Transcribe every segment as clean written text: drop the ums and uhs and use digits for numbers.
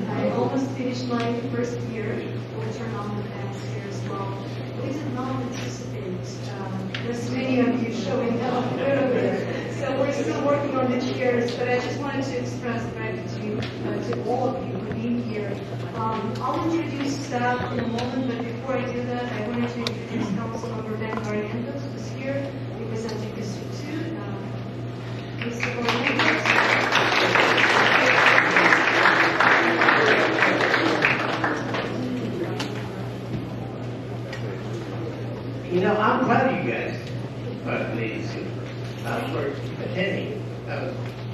I almost finished my first year. We'll turn on the next year as well. We did not anticipate this many of you showing up earlier. So we're still working on the chairs, but I just wanted to express gratitude to all of you for being here. I'll introduce staff in a moment, but before I do that, I wanted to introduce Councilmember Ben Barrientos, who's here, representing District 2. Mr. Barrientos. You know, I'm proud of you guys, ladies, for attending.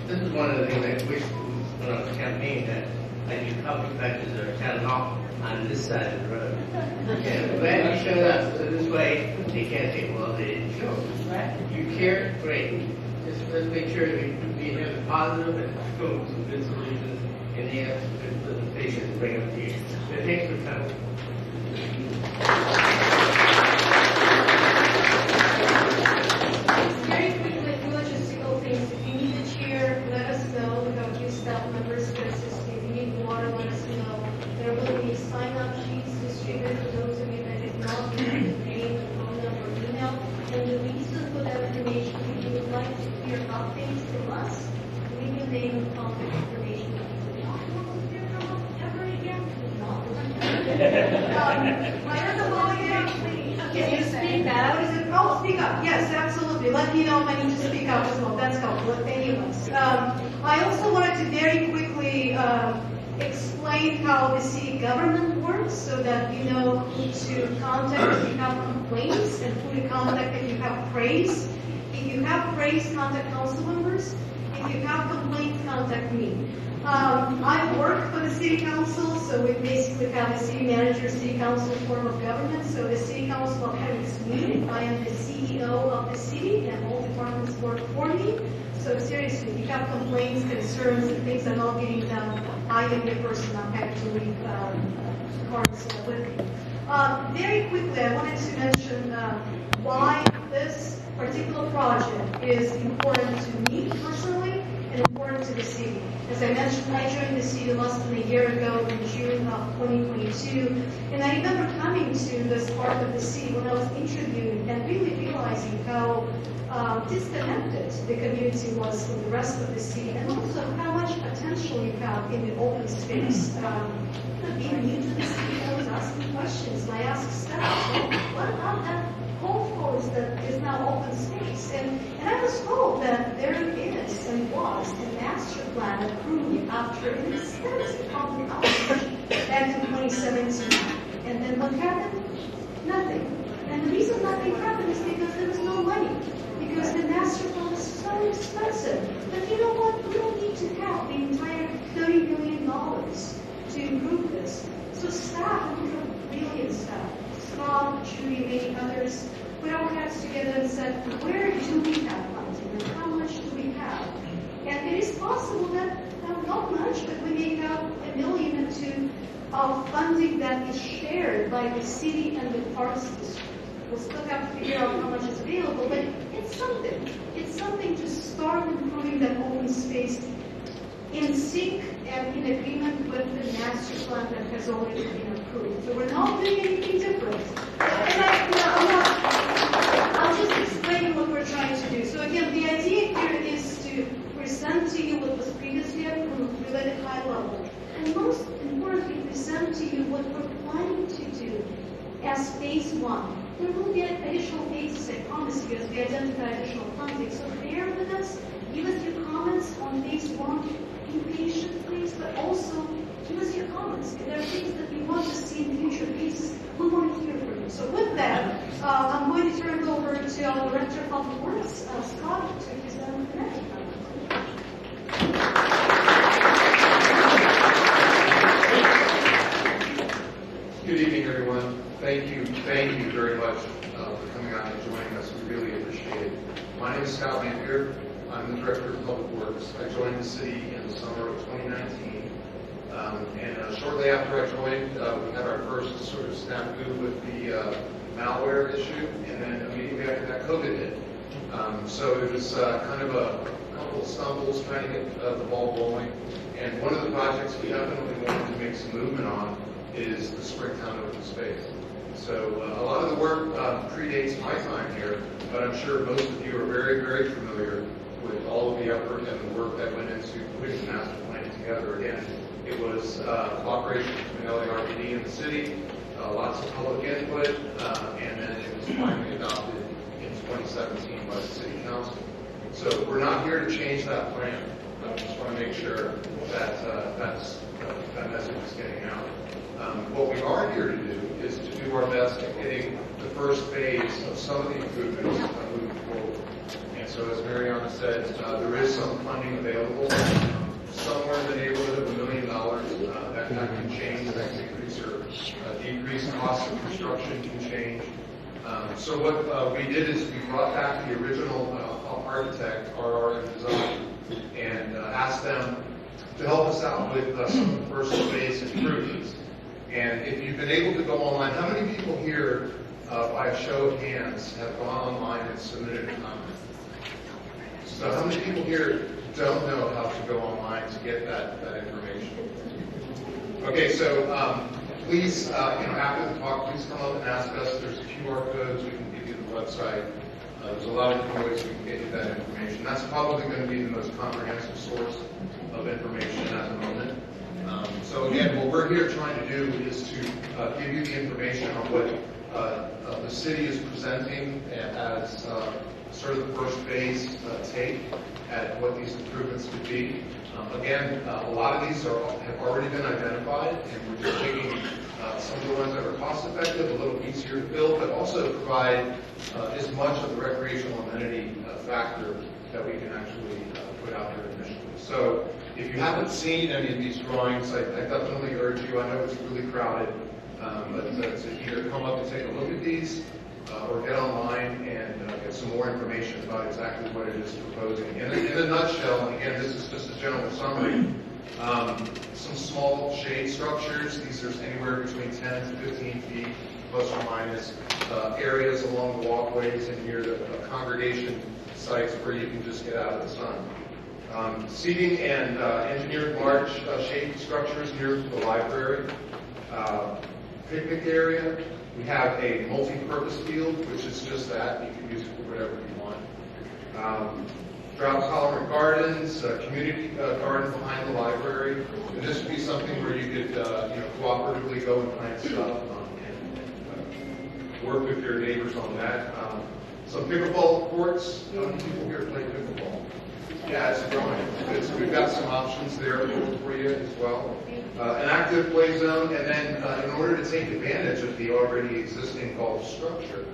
This is one of the things I wish when I was campaigning that I do public matches or town hall on this side of the road. And I'm glad you showed up, so this way they can't say, well, they didn't show. You care, great. Just let's make sure we have the positive and come up with some good solutions and they have some good presentations to bring up to you. So thanks for coming. Yes, absolutely. Let me know if I need to speak up as well. That's helpful. Anyways, I also wanted to very quickly explain how the city government works so that you know who to contact if you have complaints and who to contact if you have praise. If you have praise, contact council members. If you have complaints, contact me. I work for the city council, so we basically have a city manager, city council form of government. So the city council of heaven is me. I am the CEO of the city, and all departments work for me. So seriously, if you have complaints, concerns, and things are not getting done, I am the person I'm having to leave cards with me. Very quickly, I wanted to mention why this particular project is important to me personally and important to the city. As I mentioned, I joined the city less than a year ago in June of 2022, and I remember coming to this part of the city when I was interviewing and really realizing how disconnected the community was from the rest of the city, and also how much potential you have in the open space. Being new to the city, I was asking questions, and I asked staff, well, what about that golf course that is now open space? And I was told that there is and was a master plan approved after an extensive public outreach back in 2017. And then what happened? Nothing. And the reason nothing happened is because there was no money. Because the master plan is so expensive. But you know what? We don't need to have the entire $30 million to improve this. So staff, and we have brilliant staff, Scott, Judy, many others, put our heads together and said, where do we have funding and how much do we have? And it is possible that, not much, but we may have $1 million or $2 million of funding that is shared by the city and the Parks District. We'll still have to figure out how much is available, but it's something. It's something to start improving that open space in sync and in agreement with the master plan that has already been approved. So we're not doing anything different. And I'll just explain what we're trying to do. So again, the idea here is to present to you what was previously approved, really at a high level. And most importantly, present to you what we're planning to do as phase 1 come, there will be additional phases, I promise you, as we identify additional funding. So bear with us, give us your comments on phase 1. Be patient, please, but also give us your comments. If there are things that we want to see in future phases, we want to hear from you. So with that, I'm going to turn it over to our Director of Public Works, Scott, to present the next one. Good evening, everyone. Thank you very much for coming out and joining us. We really appreciate it. My name is Scott Lampier. I'm the Director of Public Works. I joined the city in the summer of 2019. And shortly after I joined, we had our first sort of snafu with the malware issue, and then immediately after that, COVID hit. So it was kind of a couple of stumbles trying to get the ball rolling. And one of the projects we definitely wanted to make some movement on is the Springtown open space. So a lot of the work predates my time here, but I'm sure most of you are very, very familiar with all of the effort and the work that went into putting the master plan together. Again, it was cooperation between LARPD and the city, lots of public input, and then it was finally adopted in 2017 by the city council. So we're not here to change that plan. I just want to make sure that that message is getting out. What we are here to do is to do our best at getting the first phase of some of the improvements moving forward. And so as Mariana said, there is some funding available, somewhere in the neighborhood of $1 million. That can change, that can increase or decrease. Cost of construction can change. So what we did is we brought back the original architect, RR Design, and asked them to help us out with some of the first phase improvements. And if you've been able to go online, how many people here, by a show of hands, have gone online and submitted a comment? So how many people here don't know how to go online to get that information? Okay, so please, after the talk, please come up and ask us. There's QR codes. We can give you the website. There's a lot of different ways we can get you that information. That's probably going to be the most comprehensive source of information at the moment. So again, what we're here trying to do is to give you the information on what the city is presenting as sort of the first phase take at what these improvements could be. Again, a lot of these have already been identified, and we're just taking some of the ones that are cost effective, a little easier to build, but also provide as much of the recreational amenity factor that we can actually put out there initially. So if you haven't seen any of these drawings, I definitely urge you. I know it's really crowded, but to either come up and take a look at these or get online and get some more information about exactly what it is proposing. In a nutshell, and again, this is just a general summary, some small shade structures. These are anywhere between 10 to 15 feet, plus or minus, areas along the walkways and near the congregation sites where you can just get out of the sun. Seating and engineered large shade structures near the library. Picnic area. We have a multi-purpose field, which is just that. You can use it for whatever you want. Drought-tolerant gardens, community garden behind the library. And this would be something where you could cooperatively go and plant stuff and work with your neighbors on that. Some pickleball courts. How many people here play pickleball? Yeah, it's growing. So we've got some options there for you as well. An active play zone, and then in order to take advantage of the already existing golf structure,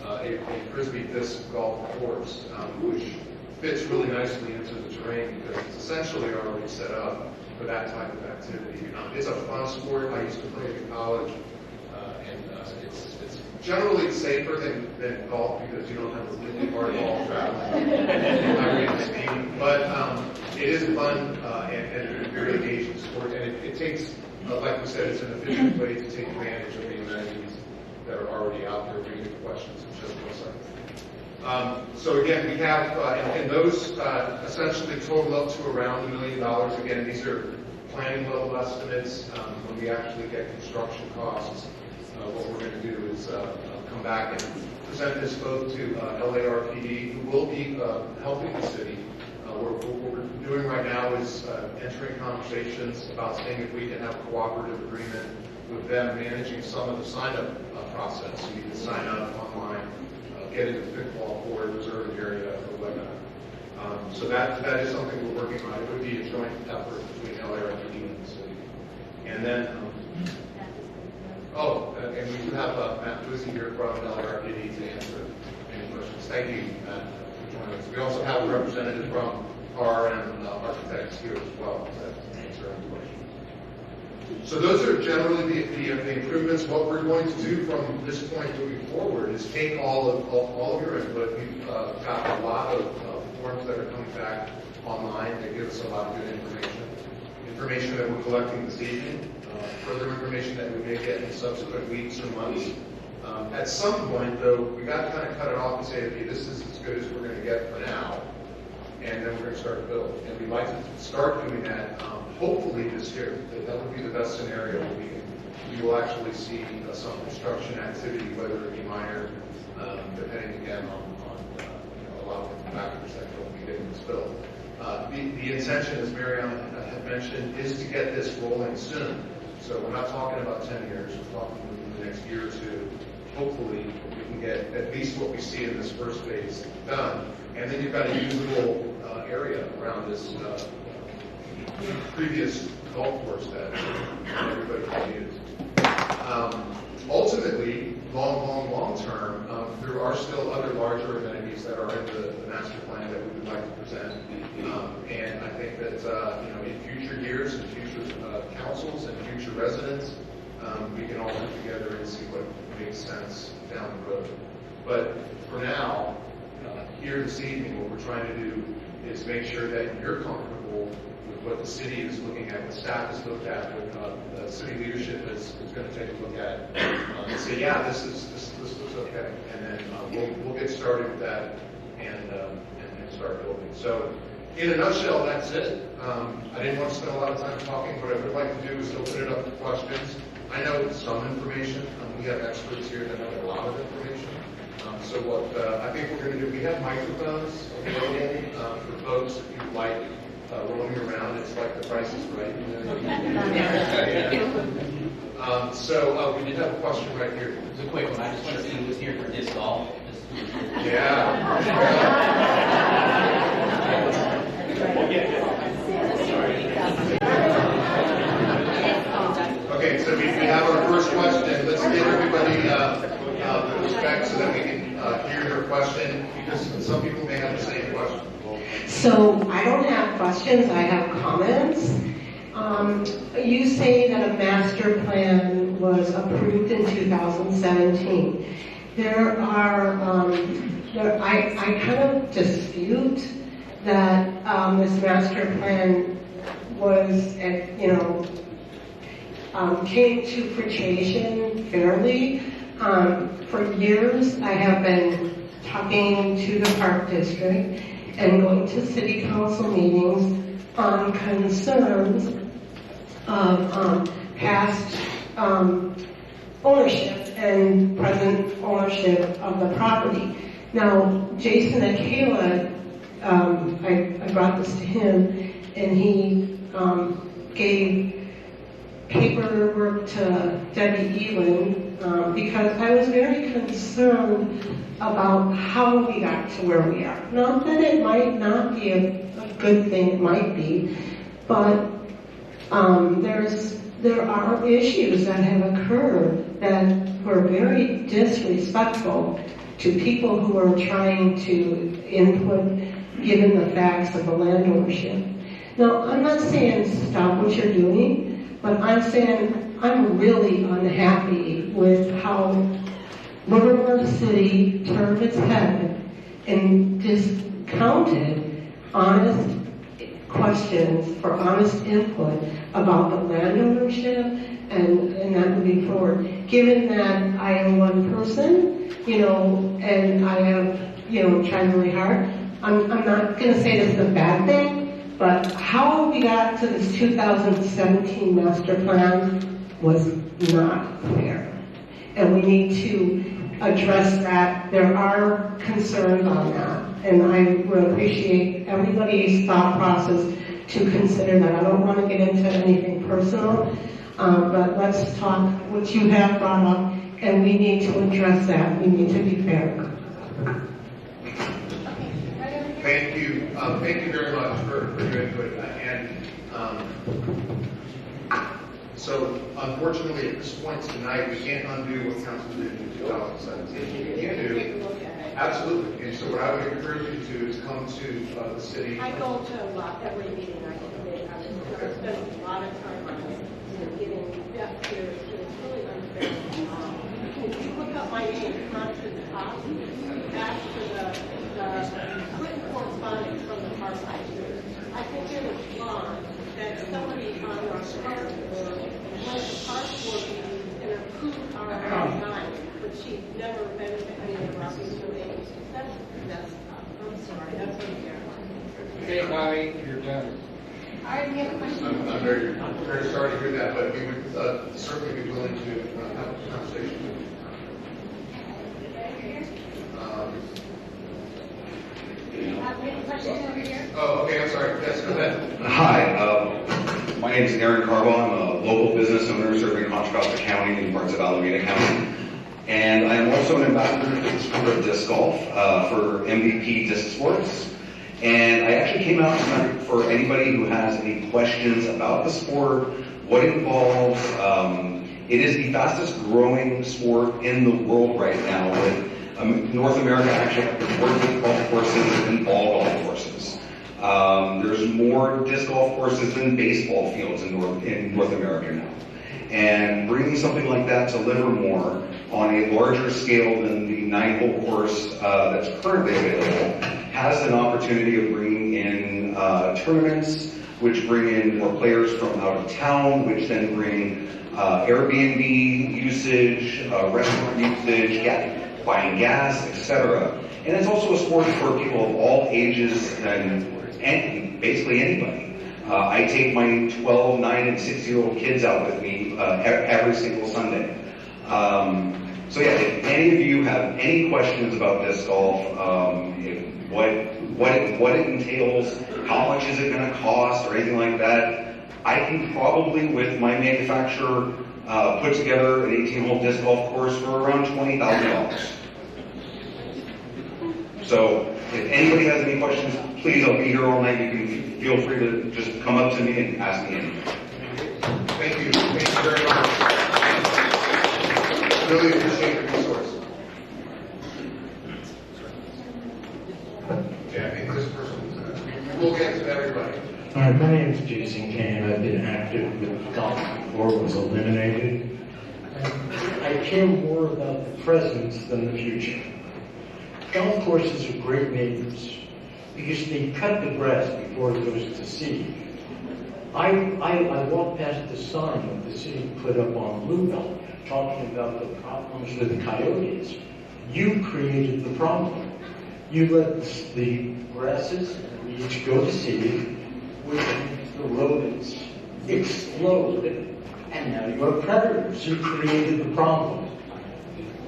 a frisbee disc golf course, which fits really nicely into the terrain because it's essentially already set up for that type of activity. It's a fun sport. I used to play it in college, and it's generally safer than golf because you don't have a really hard ball traveling at high rate of speed. But it is fun and a very engaging sport, and it takes, like we said, it's an efficient way to take advantage of the amenities that are already out there. We get questions in just one second. So again, we have, and those essentially total up to around $1 million. Again, these are planning level estimates. When we actually get construction costs, what we're going to do is come back and present this both to LARPD, who will be helping the city. What we're doing right now is entering conversations about seeing if we can have a cooperative agreement with them managing some of the sign-up process. So you can sign up online, get into the pickleball court, reserve an area, or whatnot. So that is something we're working on. It would be a joint effort between LARPD and the city. And then, and we do have Matt Boozy here from LARPD to answer any questions. Thank you, Matt, for joining us. We also have a representative from RM Architects here as well to answer any questions. So those are generally the improvements. What we're going to do from this point moving forward is take all of your input. We've got a lot of forms that are coming back online that give us a lot of good information that we're collecting this evening, further information that we may get in subsequent weeks or months. At some point, though, we got to kind of cut it off and say, okay, this is as good as we're going to get for now, and then we're going to start to build. And we'd like to start doing that, hopefully this year. That would be the best scenario where we will actually see some construction activity, whether it be minor, depending again on a lot of the factors that go into getting this built. The intention, as Marianne had mentioned, is to get this rolling soon. So we're not talking about 10 years, we're talking within the next year or two. Hopefully, we can get at least what we see in this first phase done. And then you've got a usable area around this previous golf course that everybody can use. Ultimately, long term, there are still other larger amenities that are in the master plan that we would like to present. And I think that in future years and future councils and future residents, we can all work together and see what makes sense down the road. But for now, here this evening, what we're trying to do is make sure that you're comfortable with what the city is looking at, what staff has looked at, what the city leadership is going to take a look at, and say, yeah, this looks okay. And then we'll get started with that and start building. So, in a nutshell, that's it. I didn't want to spend a lot of time talking. What I would like to do is open it up to questions. I know some information. We have experts here that know a lot of information. So what I think we're going to do, we have microphones available for folks if you like roaming around. It's like the Price is Right. So we did have a question right here. It's a quick one. I just want to see who was here for disc golf. Okay, so we have our first question. Let's give everybody the respect so that we can hear your question, because some people may have the same question. So I don't have questions, I have comments. You say that a master plan was approved in 2017. I kind of dispute that this master plan was, came to fruition fairly. For years, I have been talking to the Park District and going to city council meetings on concerns of past ownership and present ownership of the property. Now, Jason and Kayla, I brought this to him, and he gave paperwork to Debbie Elan because I was very concerned about how we got to where we are. Not that it might not be a good thing, it might be, but there are issues that have occurred that were very disrespectful to people who are trying to input given the facts of the land ownership. Now, I'm not saying stop what you're doing, but I'm saying I'm really unhappy with how Livermore City turned its head and discounted honest questions for honest input about the land ownership and that moving forward. Given that I am one person, and I have, tried really hard, I'm not going to say this is a bad thing, but how we got to this 2017 master plan was not fair. And we need to address that. There are concerns on that. And I would appreciate everybody's thought process to consider that. I don't want to get into anything personal. But let's talk what you have brought up, and we need to address that. We need to be fair. Thank you. Thank you very much for your input. So unfortunately, at this point tonight, we can't undo what council did in 2017. You do. Absolutely. And so what I would encourage you to do is come to the city. I go to every meeting I can. I spend a lot of time on it, getting depth here. It's really unfair. If you look up my name, not to the top, back to the written correspondence from the park manager. I think it is wrong that somebody on our park board went to park board meetings and approved our design, but she never been to any of our meetings. That's I'm sorry, that's unfair. Okay, Bobby, you're done. All right, we have a question. I'm very sorry to hear that, but we would certainly be willing to have a conversation with you. Oh, okay, I'm sorry. Yes, go ahead. Hi, my name is Aaron Carba. I'm a local business owner serving Contra Costa County and parts of Alameda County. And I am also an ambassador for the sport of disc golf for MVP Disc Sports. And I actually came out tonight for anybody who has any questions about the sport, what it involves. It is the fastest growing sport in the world right now. With North America actually has more disc golf courses than ball golf courses. There's more disc golf courses than baseball fields in North America now. And bringing something like that to Livermore on a larger scale than the 9-hole course that's currently available has an opportunity of bringing in tournaments, which bring in more players from out of town, which then bring Airbnb usage, restaurant usage, buying gas, etc. And it's also a sport for people of all ages and basically anybody. I take my 12, 9, and 6-year-old kids out with me every single Sunday. So yeah, if any of you have any questions about disc golf, what it entails, how much is it going to cost, or anything like that, I can probably, with my manufacturer, put together an 18-hole disc golf course for around $20,000. So if anybody has any questions, please, I'll be here all night. You can feel free to just come up to me and ask me anything. Thank you. Thank you very much. Really appreciate the resource. Okay, I think this person, we'll get to everybody. Hi, my name is Jason Kane. I've been active with golf before it was eliminated. I care more about the present than the future. Golf courses are great neighbors because they cut the grass before it goes to seed. I walked past the sign that the city put up on Bluebell talking about the problems with coyotes. You created the problem. You let the grasses and weeds go to seed, which means the rodents explode, and now you have predators. You created the problem.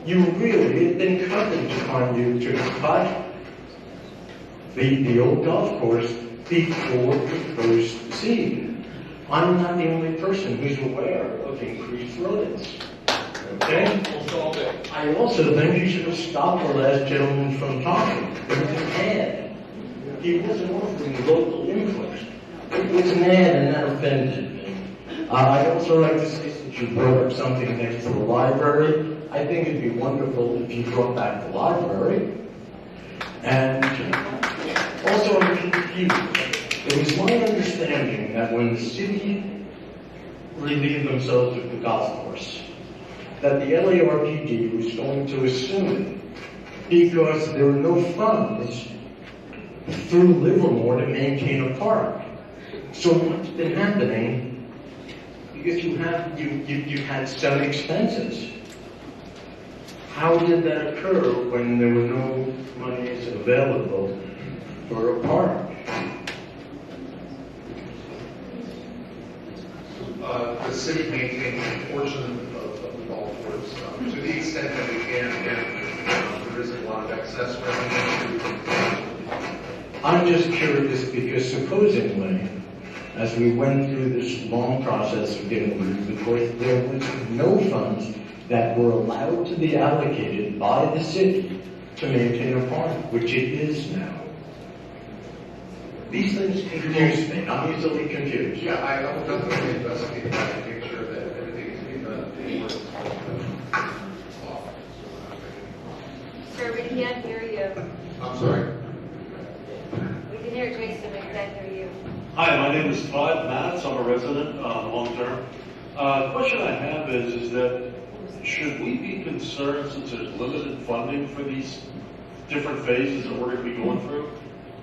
You really have been cutting on you to cut the old golf course before it goes to seed. I'm not the only person who's aware of increased rodents. Okay? I also think you should have stopped the last gentleman from talking. It was an ad. He wasn't offering local input. It was an ad, and that offended me. I'd also like to say, since you brought up something next to the library, I think it'd be wonderful if you brought back the library. And also, I'm confused. It was my understanding that when the city relieved themselves of the golf course, that the LARPD was going to assume, because there were no funds through Livermore to maintain a park. So what's been happening, because you had some expenses. How did that occur when there were no monies available for a park? The city maintains a portion of the golf course to the extent that we can. Again, there isn't a lot of excess revenue. I'm just curious because supposedly as we went through this long process of getting approved, of course, there was no funds that were allowed to be allocated by the city to maintain a park, which it is now. These things confuse me. I'm easily confused. Yeah, I will definitely investigate that and make sure that everything is being done in accordance with law. Sir, we can't hear you. I'm sorry. We can hear Jason, but we can't hear you. Hi, my name is Todd Matz. I'm a resident, long-term. Question I have is that should we be concerned, since there's limited funding for these different phases that we're going to be going through,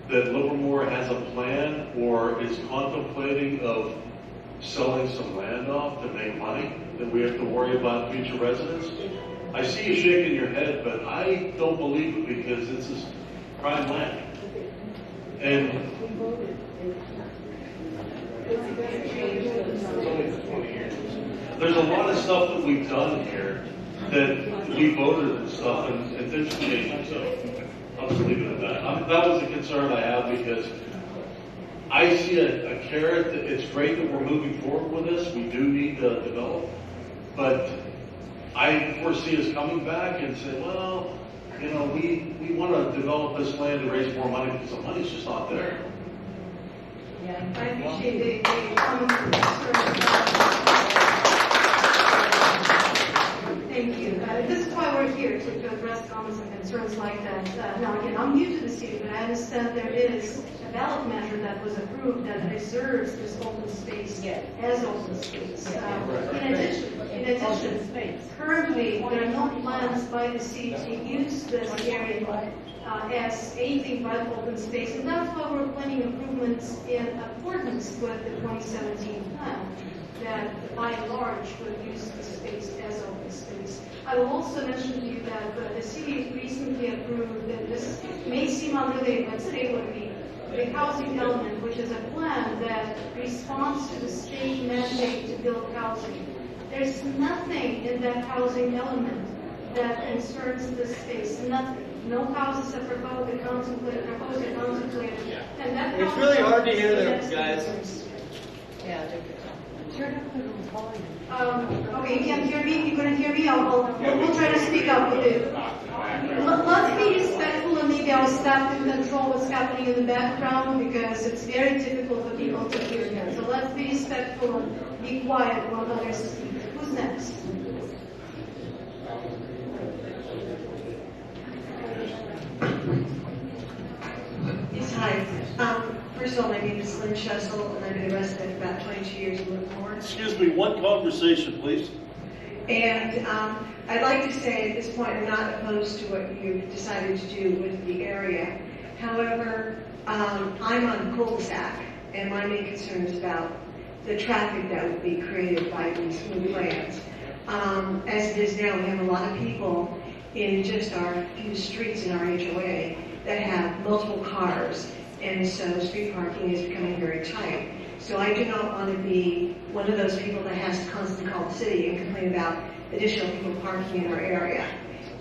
that Livermore has a plan or is contemplating of selling some land off to make money that we have to worry about future residents? I see you shaking your head, but I don't believe it because this is prime land. And there's a lot of stuff that we've done here that we voted and stuff, and things changed, so I'll just leave it at that. That was a concern I have because I see a carrot. It's great that we're moving forward with this. We do need to develop, but I foresee us coming back and say, well, you know, we want to develop this land to raise more money because the money's just not there. Yeah, I appreciate the comments and concerns. Thank you. This is why we're here, to address comments and concerns like that. Now, again, I'm new to the city, but I understand there is a ballot measure that was approved that reserves this open space as open space. In addition, currently there are no plans by the city to use this area as anything but open space, and that's why we're planning improvements in accordance with the 2017 plan that by and large would use the space as open space. I will also mention to you that the city recently approved, and this may seem unrelated, but today would be the housing element, which is a plan that responds to the state mandate to build housing. There's nothing in that housing element that concerns this space, nothing. No houses are proposed or contemplated, and that it's really hard to hear them, guys. Yeah, turn up the volume. Okay, you can't hear me? You couldn't hear me? We'll try to speak up with you. Let's be respectful, and maybe our staff can control what's happening in the background because it's very difficult for people to hear here. So let's be respectful and be quiet while others speak. Who's next? Yes, hi. First of all, my name is Lynn Shessel, and I've been a resident for about 22 years in Livermore. Excuse me, one conversation, please. And I'd like to say at this point, I'm not opposed to what you've decided to do with the area. However, I'm on cul-de-sac, and my main concern is about the traffic that would be created by these new plans. As it is now, we have a lot of people in just our few streets in our HOA that have multiple cars, and so street parking is becoming very tight. So I do not want to be one of those people that has to constantly call the city and complain about additional people parking in our area.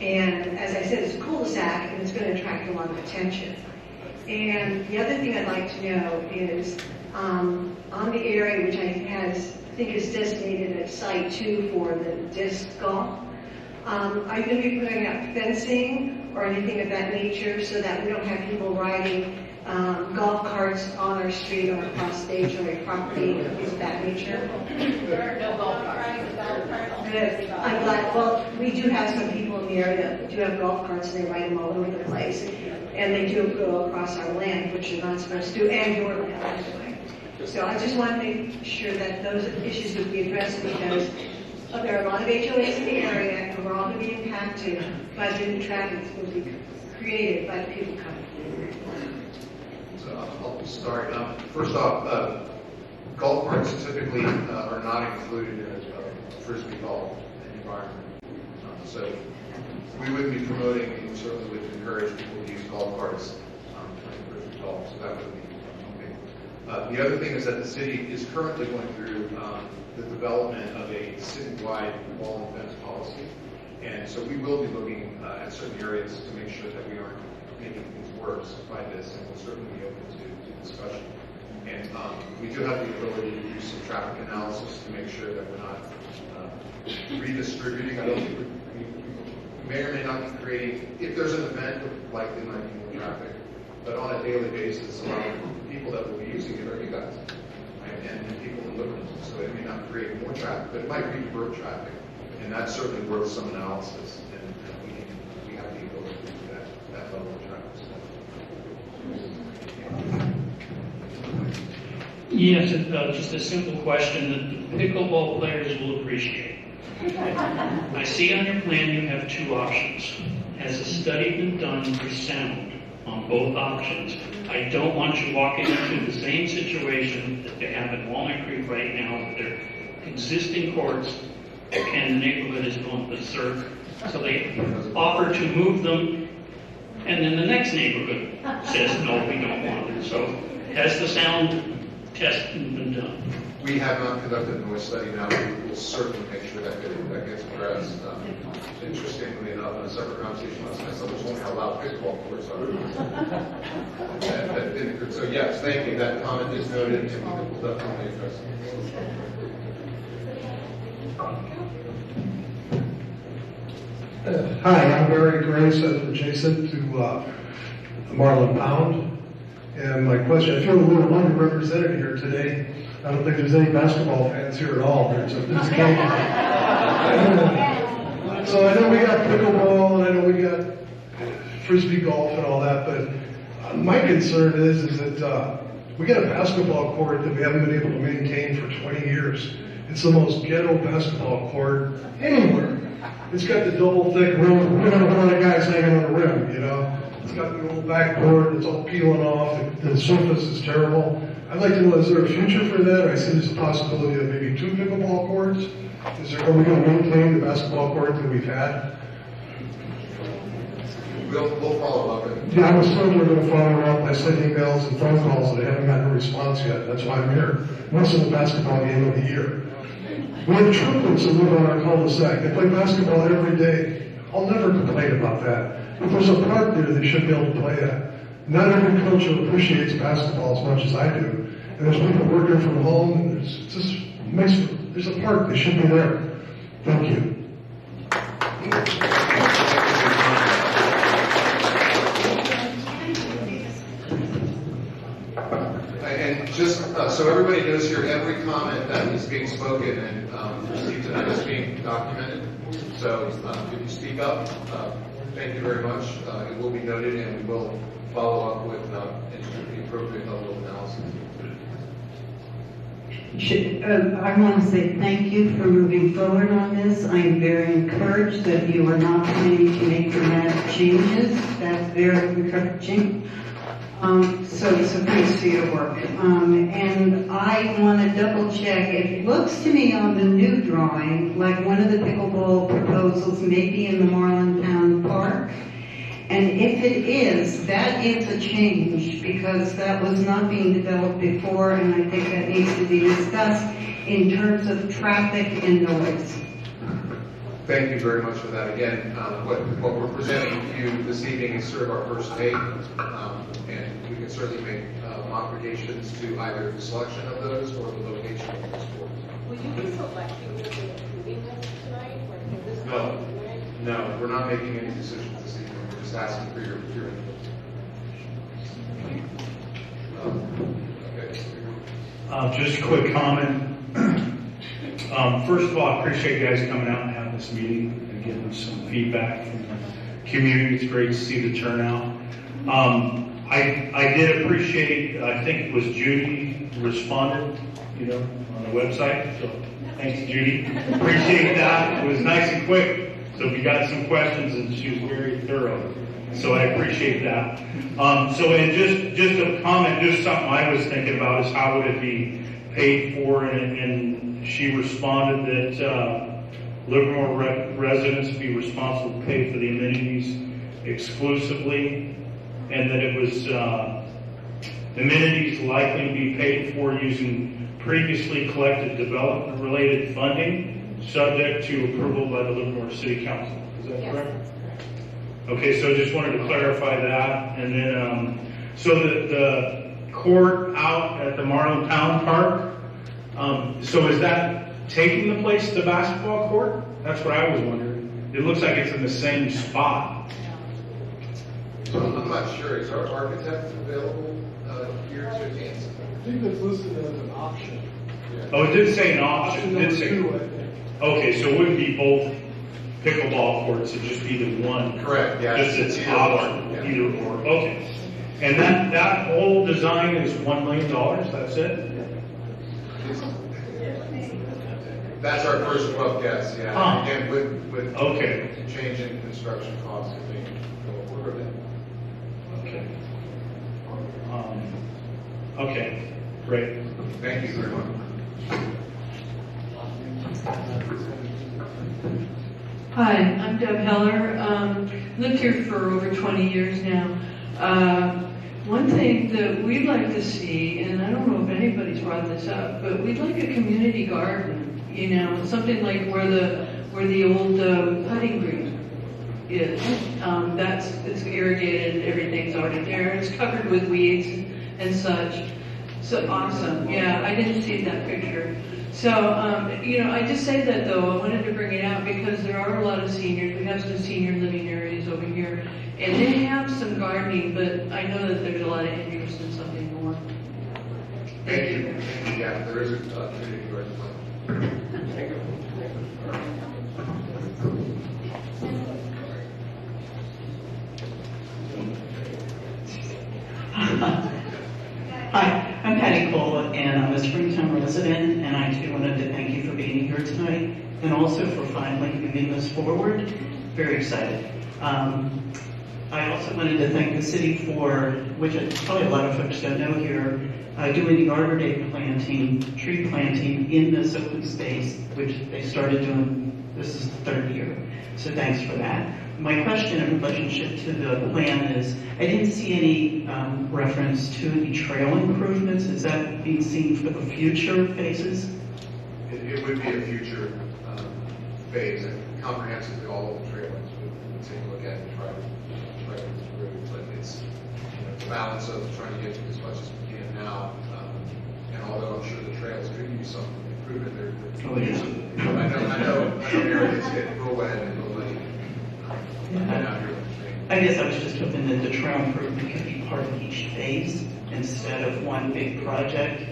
And as I said, it's a cul-de-sac, and it's going to attract a lot of attention. And the other thing I'd like to know is on the area which I think is designated as Site 2 for the disc golf, are you going to be putting up fencing or anything of that nature so that we don't have people riding golf carts on our street or across stage or a property of that nature? There are no golf carts. Good. I'm glad. Well, we do have some people in the area that do have golf carts, and they ride them all over the place. And they do go across our land, which you're not supposed to do, and your land, by the way. So I just want to make sure that those issues would be addressed because there are a lot of HOAs in the area, and we're all going to be impacted by the new traffic that will be created by the people coming. So I'll start. First off, golf carts typically are not included in a frisbee golf environment. So we wouldn't be promoting, and we certainly would encourage people to use golf carts playing frisbee golf. So that would be okay. The other thing is that the city is currently going through the development of a citywide wall and fence policy. And so we will be looking at certain areas to make sure that we aren't making things worse by this, and we'll certainly be open to discussion. And we do have the ability to do some traffic analysis to make sure that we're not redistributing. I don't think we may or may not be creating, if there's an event, likely might be more traffic. But on a daily basis, a lot of people that will be using it are you guys, right? And people in Livermore. So it may not create more traffic, but it might divert traffic. And that's certainly worth some analysis. And we have the ability to do that level of traffic. Yes, just a simple question that the pickleball players will appreciate. I see on your plan you have two options. Has a study been done for sound on both options? I don't want you walking into the same situation that they have in Walnut Creek right now with their existing courts, and the neighborhood is going berserk. So they offer to move them, and then the next neighborhood says, no, we don't want it. So has the sound test been done? We have not conducted a noise study now. We will certainly make sure that gets addressed. Interestingly enough, in a separate conversation last night, someone told me how loud pickleball courts are. So yes, thank you. That comment is noted, and we will definitely address it. Hi, I'm Barry Grace. I'm adjacent to Marlin Pound. And my question, I feel a little underrepresented here today. I don't think there's any basketball fans here at all. There's a game. So I know we got pickleball and I know we got frisbee golf and all that, but my concern is that we got a basketball court that we haven't been able to maintain for 20 years. It's the most ghetto basketball court anywhere. It's got the double thick rim. We don't have a lot of guys hanging on the rim, you know. It's got the old backboard that's all peeling off. The surface is terrible. I'd like to know, is there a future for that? I see there's a possibility of maybe 2 pickleball courts. Are we going to maintain the basketball court that we've had? We'll follow up. Yeah, I was told we're going to follow up. I sent emails and phone calls and I haven't gotten a response yet. That's why I'm here. Once in the basketball game of the year. We have triplets that live on our cul-de-sac. They play basketball every day. I'll never complain about that. If there's a park there, they should be able to play at. Not every coach appreciates basketball as much as I do. And there's people working from home, and there's a park, they should be there. Thank you. And just so everybody knows here, every comment that is being spoken and received tonight is being documented. So if you speak up, thank you very much. It will be noted and we will follow up with the appropriate level of analysis. I want to say thank you for moving forward on this. I am very encouraged that you are not planning to make dramatic changes. That's very encouraging. So praise for your work. And I want to double check. It looks to me on the new drawing like one of the pickleball proposals may be in the Marlintown Park. And if it is, that is a change because that was not being developed before, and I think that needs to be discussed in terms of traffic and noise. Thank you very much for that. Again, what we're presenting to you this evening is sort of our first take, and we can certainly make modifications to either the selection of those or the location of those sports. Will you be selecting this and approving this tonight? Or is this No, we're not making any decisions this evening. We're just asking for your input. Just a quick comment. First of all, I appreciate you guys coming out and having this meeting and getting some feedback from the community. It's great to see the turnout. I did appreciate, I think it was Judy responded, on the website. So thanks, Judy. Appreciate that. It was nice and quick. So if you got some questions, and she was very thorough. So I appreciate that. And just a comment, just something I was thinking about is how would it be paid for, and she responded that Livermore residents be responsible to pay for the amenities exclusively, and that it was amenities likely to be paid for using previously collected development-related funding, subject to approval by the Livermore City Council. Is that correct? Okay, so just wanted to clarify that, and then so the court out at the Marlin Town Park. So is that taking the place of the basketball court? That's what I was wondering. It looks like it's in the same spot. I'm not sure. Is our architect available here to answer? I think that's listed as an option. Oh, it did say an option. It did Option say. number 2, I think. Okay, so it wouldn't be both pickleball courts, it'd just be the one. Correct, yeah. Just it's Either option, one, yeah. either or, okay. And that whole design is $1 million, that's it? That's our first rough guess, yeah. Huh. Again, with Okay. change in construction costs, I think go a quarter of that. Okay. Okay, great. Thank you very much. Hi, I'm Deb Heller. Lived here for over 20 years now. One thing that we'd like to see, and I don't know if anybody's brought this up, but we'd like a community garden. You know, something like where the old putting green is. It's irrigated, everything's already there. It's covered with weeds and such. So awesome. Yeah, I didn't see that picture. So, I just say that though, I wanted to bring it out because there are a lot of seniors. We have some senior living areas over here, and they have some gardening, but I know that there's a lot of interest in something more. Thank you. Yeah, there is a community garden plan. Thank you. Hi, I'm Patty Cole, and I'm a Springtown resident, and I too wanted to thank you for being here tonight, and also for finally moving this forward. Very excited. I also wanted to thank the city for, which probably a lot of folks don't know here, doing the Arbor Day planting, tree planting in this open space, which they started doing, this is the 3rd year. So thanks for that. My question in relationship to the plan is, I didn't see any reference to the trail improvements. Is that being seen for the future phases? It would be a future phase, and comprehensively all of the trailers would take a look at and try to improve. But it's the balance of trying to get as much as we can now. And although I'm sure the trails could use some improvement, I know areas get real wet and real late. I guess I was just hoping that the trail improvement could be part of each phase instead of one big project,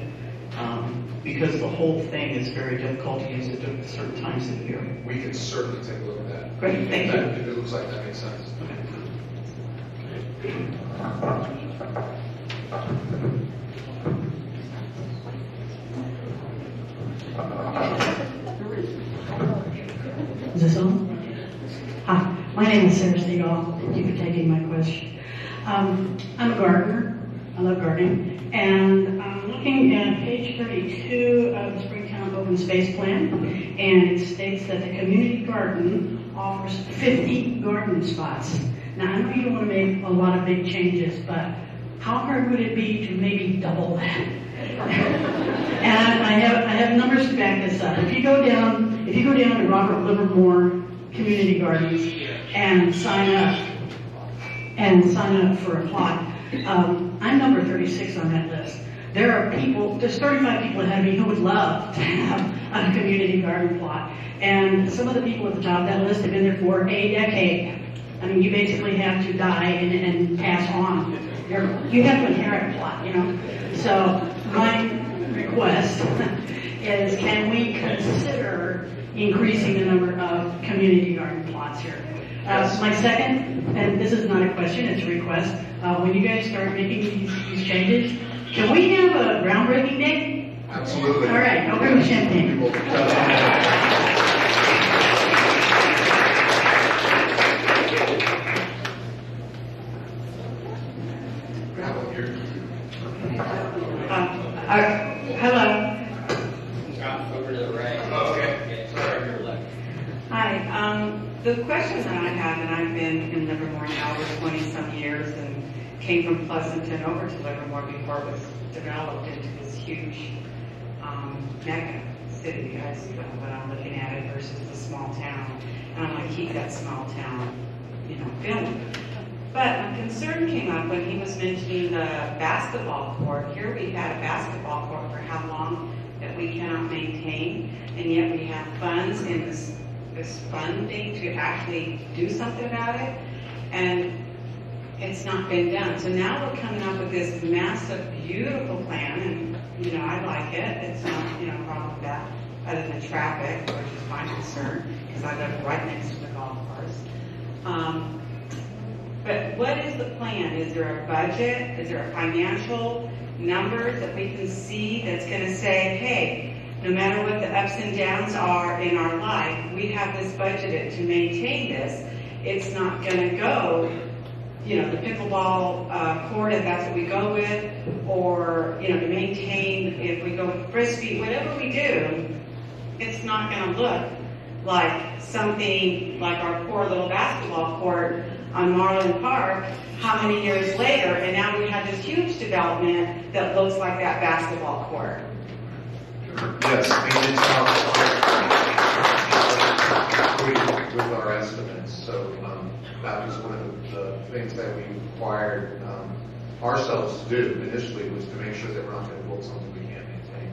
because the whole thing is very difficult to use at certain times of the year. We can certainly take a look at that. Great, thank you. If it looks like that makes sense. Is this on? Hi, my name is Sarah Seagal. Thank you for taking my question. I'm a gardener. I love gardening. And I'm looking at page 32 of the Springtown Open Space Plan, and it states that the community garden offers 50 garden spots. Now, I know you don't want to make a lot of big changes, but how hard would it be to maybe double that? And I have numbers to back this up. If you go down to Robert Livermore Community Gardens and sign up for a plot, I'm number 36 on that list. There's 35 people ahead of me who would love to have a community garden plot. And some of the people at the top of that list have been there for a decade. I mean, you basically have to die and pass on. You have to inherit a plot, So my request is, can we consider increasing the number of community garden plots here? My second, and this is not a question, it's a request, when you guys start making these changes, can we have a groundbreaking day? Absolutely. All right, I'll bring the champagne. Hello. Over to the right. Oh, okay. Sorry, you're left. Hi. The question that I have, and I've been in Livermore now for 20-some years and came from Pleasanton over to Livermore before it was developed into this huge mega city, as what I'm looking at it, versus the small town. And I want to keep that small town, feeling. But my concern came up when he was mentioning the basketball court. Here we've had a basketball court for how long that we cannot maintain, and yet we have funds in this funding to actually do something about it, and it's not been done. So now we're coming up with this massive, beautiful plan, and I like it. It's not a problem with that, other than traffic, which is my concern, because I live right next to the golf course. But what is the plan? Is there a budget? Is there a financial number that we can see that's going to say, hey, no matter what the ups and downs are in our life, we have this budgeted to maintain this. It's not going to go, the pickleball court, if that's what we go with, or, to maintain, if we go with frisbee, whatever we do, it's not going to look like something like our poor little basketball court on Marlin Park, how many years later, and now we have this huge development that looks like that basketball court. Yes, with our estimates. So that was one of the things that we required ourselves to do initially, was to make sure that we're not going to build something we can't maintain.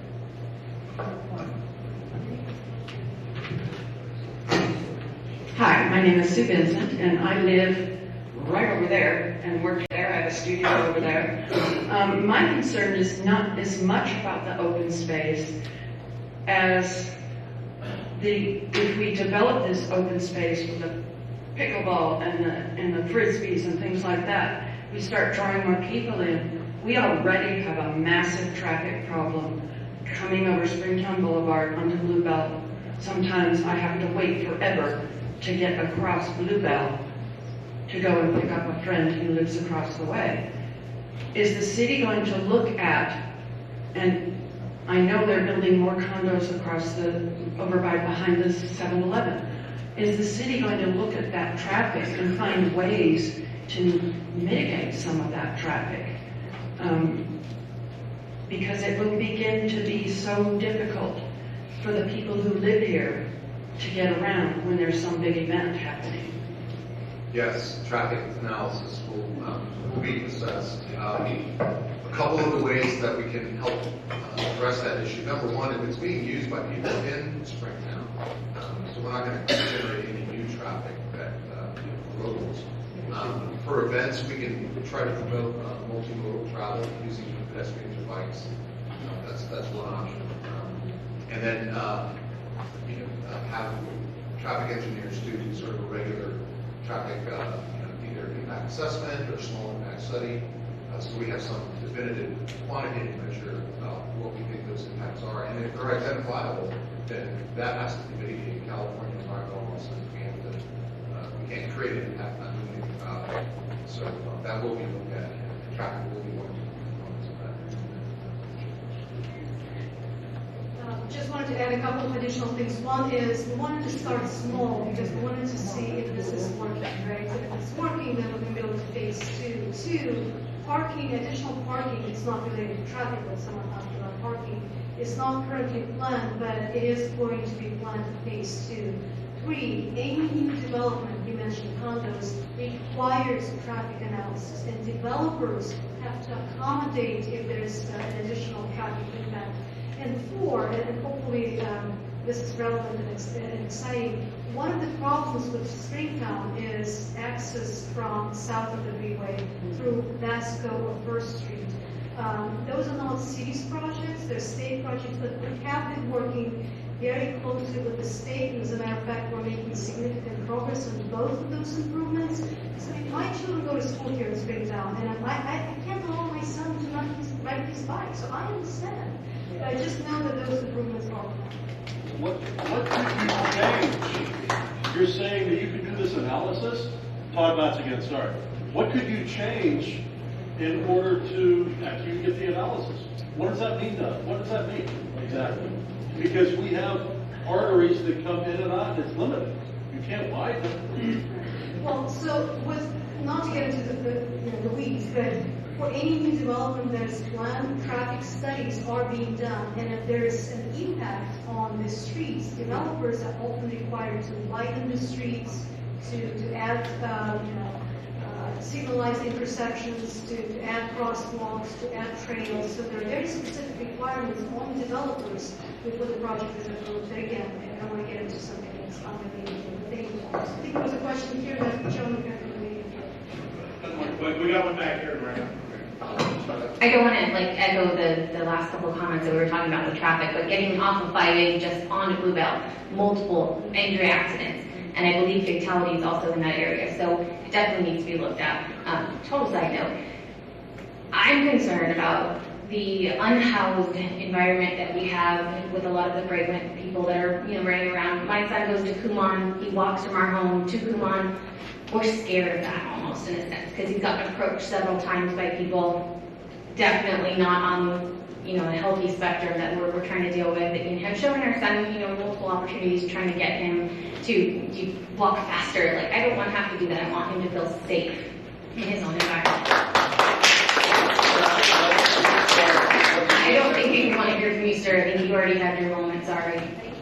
Hi, my name is Sue Vincent, and I live right over there and work there. I have a studio over there. My concern is not as much about the open space as if we develop this open space with the pickleball and the frisbees and things like that, we start drawing more people in. We already have a massive traffic problem coming over Springtown Boulevard onto Bluebell. Sometimes I have to wait forever to get across Bluebell to go and pick up a friend who lives across the way. Is the city going to look at, and I know they're building more condos over behind the 7-Eleven, is the city going to look at that traffic and find ways to mitigate some of that traffic? Because it will begin to be so difficult for the people who live here to get around when there's some big event happening. Yes, traffic analysis will be assessed. A couple of the ways that we can help address that issue. Number one, if it's being used by people in Springtown, so we're not going to generate any new traffic that locals. For events, we can try to promote multimodal travel using pedestrians or bikes. That's one option. And then have traffic engineers do sort of a regular traffic, either impact assessment or small impact study. So we have some definitive quantitative measure about what we think those impacts are. And if they're identifiable, then that has to be mitigated. California environmental law says we can't create an impact, not do anything about it. So that will be looked at. Traffic will be one of the components of that. Just wanted to add a couple of additional things. One is we wanted to start small because we wanted to see if this is working, right? So if it's working, then we're going to go to phase 2. 2, parking, additional parking, it's not related to traffic, but someone asked about parking. It's not currently planned, but it is going to be planned for phase 2. 3, any new development, you mentioned condos, requires traffic analysis, and developers have to accommodate if there's an additional traffic impact. And 4, and hopefully this is relevant and exciting, one of the problems with Springtown is access from south of the Freeway through Vasco or First Street. Those are not city's projects, they're state projects, but we have been working very closely with the state, and as a matter of fact, we're making significant progress on both of those improvements. So my children go to school here in Springtown, and I can't allow my son to ride his bike, so I understand. But I just know that those improvements are planned. What could you change? You're saying that you could do this analysis? Todd Matz again, sorry. What could you change in order to actually get the analysis? What does that mean, though? What does that mean exactly? Because we have arteries that come in and out, it's limited. You can't widen them. Well, so not to get into the weeds, but for any new development that is planned, traffic studies are being done, and if there is an impact on the streets, developers are often required to widen the streets, to add signalized intersections, to add crosswalks, to add trails. So there are very specific requirements on developers before the project is approved. But again, I don't want to get into something that's unrelated. Thank you. I think there was a question here that the gentleman had related. We got one back here, right? I don't want to echo the last couple of comments that we were talking about the traffic, but getting off of 5A just onto Bluebell, multiple injury accidents, and I believe fatalities also in that area. So it definitely needs to be looked at. Total side note, I'm concerned about the unhoused environment that we have with a lot of the fragrant people that are running around. My son goes to Kumon. He walks from our home to Kumon. We're scared of that almost in a sense because he's gotten approached several times by people definitely not on a healthy spectrum that we're trying to deal with. And have shown our son multiple opportunities trying to get him to walk faster. Like, I don't want to have to do that. I want him to feel safe in his own environment. I don't think you want to hear from you, sir. I think you already had your moment. Sorry.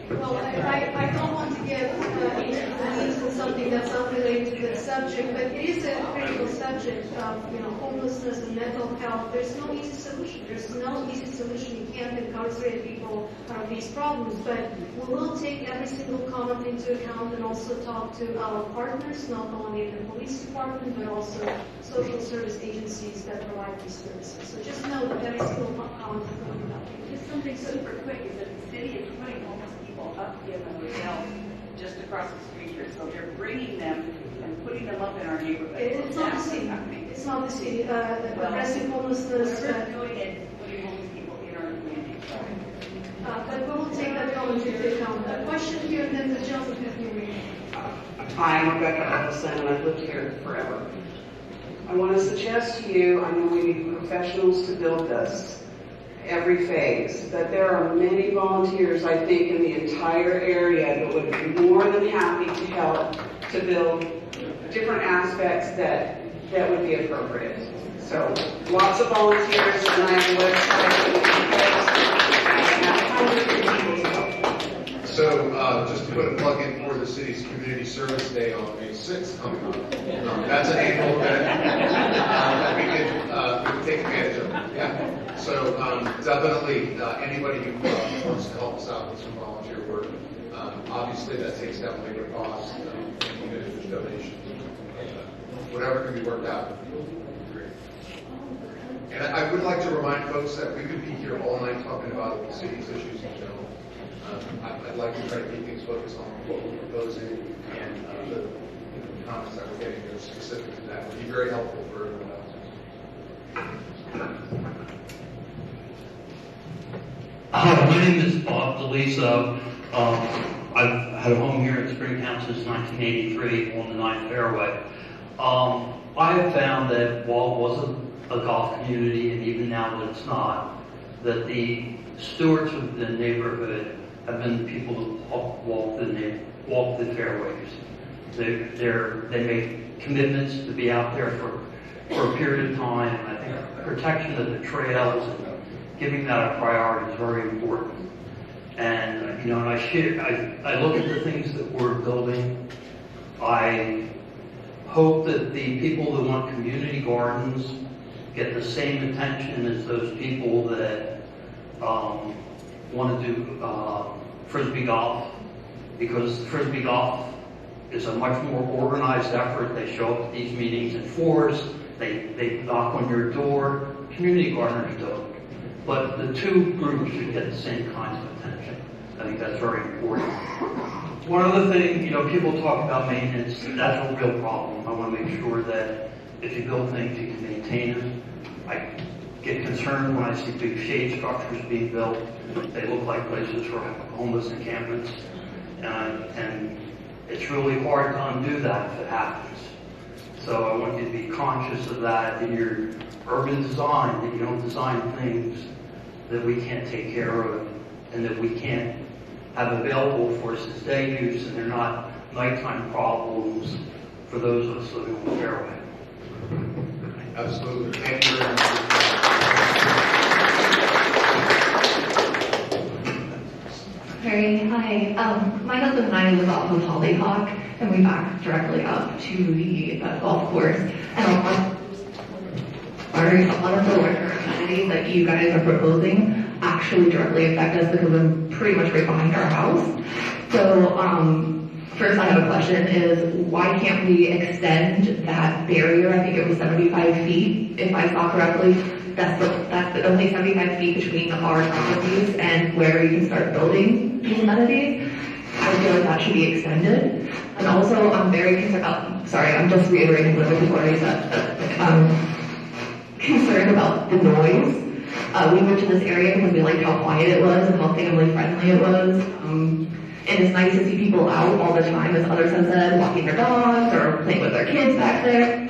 Well, I don't want to get into something that's unrelated to the subject, but it is a critical subject of homelessness and mental health. There's no easy solution. There's no easy solution. You can't incarcerate people out of these problems, but we will take every single comment into account and also talk to our partners, not only the police department, but also social service agencies that provide these services. So just know that every single comment is going to be up. Just something super quick is that the city is putting homeless people up in the hotel just across the street here. So they're bringing them and putting them up in our neighborhood. It's not the city. It's not the city. Addressing homelessness. We're doing it, putting homeless people in our community. But we will take that comment into account. A question here, and then the gentleman has been reading. Hi, I'm Rebecca Ellison, and I've lived here forever. I want to suggest to you, I know we need professionals to build this, every phase, that there are many volunteers, I think, in the entire area that would be more than happy to help to build different aspects that would be appropriate. So, lots of volunteers, and I have a website, and I have hundreds of people to help. So, just to put a plug in for the city's Community Service Day on May 6th coming up. That's an annual event that we can take advantage of. Yeah. So definitely anybody who wants to help us out with some volunteer work, obviously that takes down labor costs, and even if there's donations, whatever can be worked out. Great. And I would like to remind folks that we could be here all night talking about the city's issues in general. I'd like to try to keep things focused on what we're proposing and the comments that we're getting that are specific to that. It would be very helpful for everyone else. Hi, my name is Bob DeLisa. I've had a home here in Springtown since 1983 on the 9th Fairway. I have found that while it wasn't a golf community, and even now that it's not, that the stewards of the neighborhood have been the people who walk the fairways. They make commitments to be out there for a period of time. I think protection of the trails and giving that a priority is very important. And and I look at the things that we're building. I hope that the people that want community gardens get the same attention as those people that want to do frisbee golf, because frisbee golf is a much more organized effort. They show up at these meetings in fours, they knock on your door. Community gardeners don't. But the two groups should get the same kinds of attention. I think that's very important. One other thing, people talk about maintenance. That's a real problem. I want to make sure that if you build things, you can maintain them. I get concerned when I see big shade structures being built. They look like places for homeless encampments. And it's really hard to undo that if it happens. So I want you to be conscious of that in your urban design, that you don't design things that we can't take care of and that we can't have available for us as day use, and they're not nighttime problems for those of us living on the fairway. Absolutely. Thank you very much. Sorry, hi. My husband and I live off of Hollyhock, and we back directly up to the golf course. And a lot of the larger amenities that you guys are proposing actually directly affect us because we're pretty much right behind our house. So, first I have a question is, why can't we extend that barrier? I think it was 75 feet, if I saw correctly. That's only 75 feet between our properties and where you can start building these amenities. I feel like that should be extended. And also, I'm very concerned about, sorry, I'm just reiterating what people already said, concerned about the noise. We moved to this area because we liked how quiet it was and how family friendly it was. And it's nice to see people out all the time, as others have said, walking their dogs or playing with their kids back there.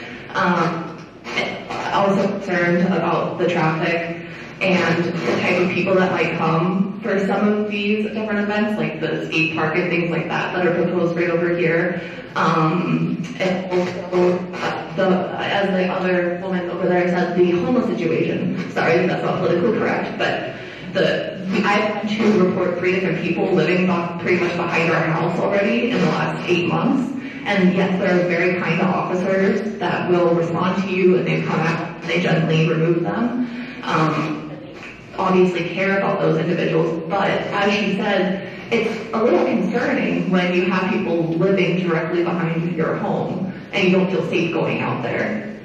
Also concerned about the traffic and the type of people that might come for some of these different events, like the skate park and things like that are proposed right over here. And also, as the other woman over there said, the homeless situation. Sorry, that's not politically correct, but I've had to report 3 different people living pretty much behind our house already in the last 8 months. And yes, there are very kind officers that will respond to you and they come out and they gently remove them. Obviously care about those individuals, but as she said, it's a little concerning when you have people living directly behind your home and you don't feel safe going out there.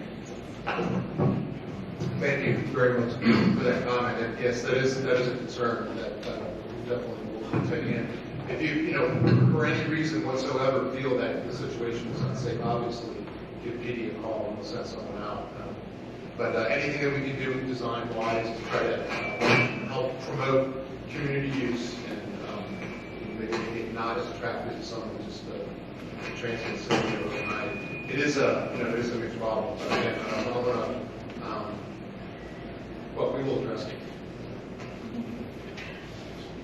Thank you very much for that comment. And yes, that is a concern that definitely will continue. If you for any reason whatsoever feel that the situation is unsafe, obviously give PD a call and we'll send someone out. But anything that we can do design-wise to try to help promote community use and make it not as attractive as someone just transit city overnight. It is a mixed problem. But again, we will address it.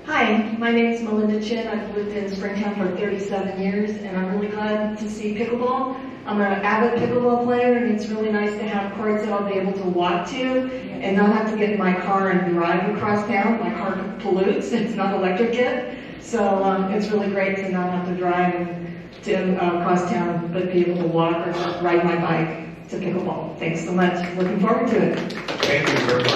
Hi, my name is Melinda Chin. I've lived in Springtown for 37 years, and I'm really glad to see pickleball. I'm an avid pickleball player, and it's really nice to have courts that I'll be able to walk to and not have to get in my car and drive across town. My car pollutes. It's not electric yet. So it's really great to not have to drive across town, but be able to walk or just ride my bike to pickleball. Thanks so much. Looking forward to it. Thank you very much.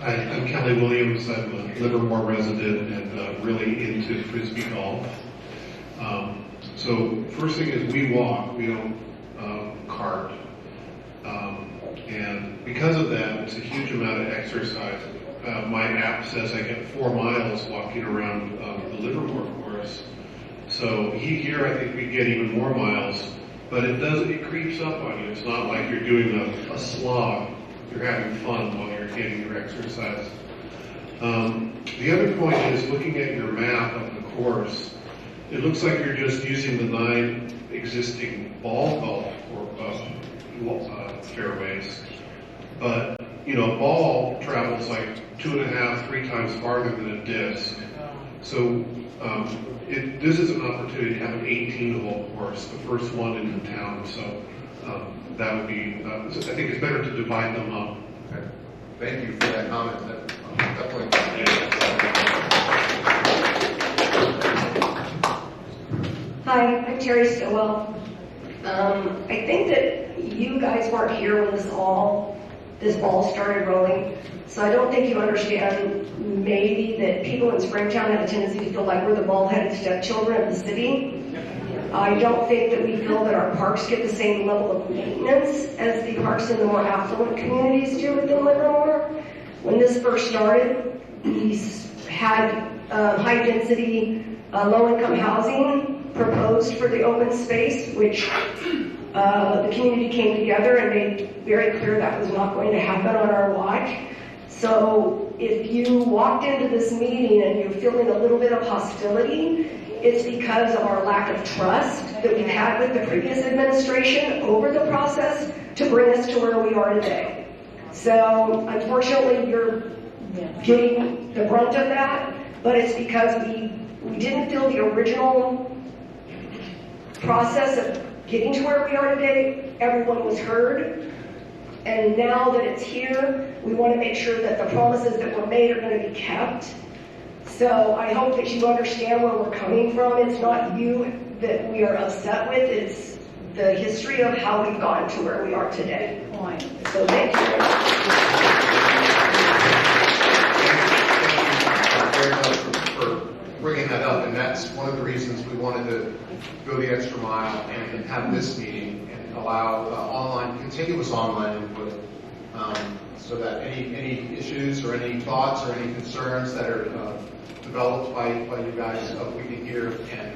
Hi, I'm Kelly Williams. I'm a Livermore resident and really into Frisbee golf. So first thing is we walk, we don't cart. And because of that, it's a huge amount of exercise. My app says I get 4 miles walking around the Livermore course. So here I think we get even more miles, but it creeps up on you. It's not like you're doing a slog. You're having fun while you're getting your exercise. The other point is looking at your map of the course. It looks like you're just using the 9 existing ball golf fairways. But, a ball travels like 2.5, 3 times farther than a disc. So this is an opportunity to have an 18-hole course, the first one in the town. So that would be, I think it's better to divide them up. Okay. Thank you for that comment. Definitely. Hi, I'm Terry Stillwell. I think that you guys weren't here when this ball started rolling, so I don't think you understand maybe that people in Springtown have a tendency to feel like we're the bald-headed stepchildren of the city. I don't think that we feel that our parks get the same level of maintenance as the parks in the more affluent communities do within Livermore. When this first started, we had high-density, low-income housing proposed for the open space, which the community came together and made very clear that was not going to happen on our watch. So if you walked into this meeting and you're feeling a little bit of hostility, it's because of our lack of trust that we've had with the previous administration over the process to bring us to where we are today. So unfortunately, you're getting the brunt of that, but it's because we didn't feel the original process of getting to where we are today. Everyone was heard. And now that it's here, we want to make sure that the promises that were made are going to be kept. So I hope that you understand where we're coming from. It's not you that we are upset with, it's the history of how we've gotten to where we are today. So thank you very much. Very much for bringing that up, and that's one of the reasons we wanted to go the extra mile and have this meeting and allow continuous online input, so that any issues or any thoughts or any concerns that are developed by you guys, we can hear and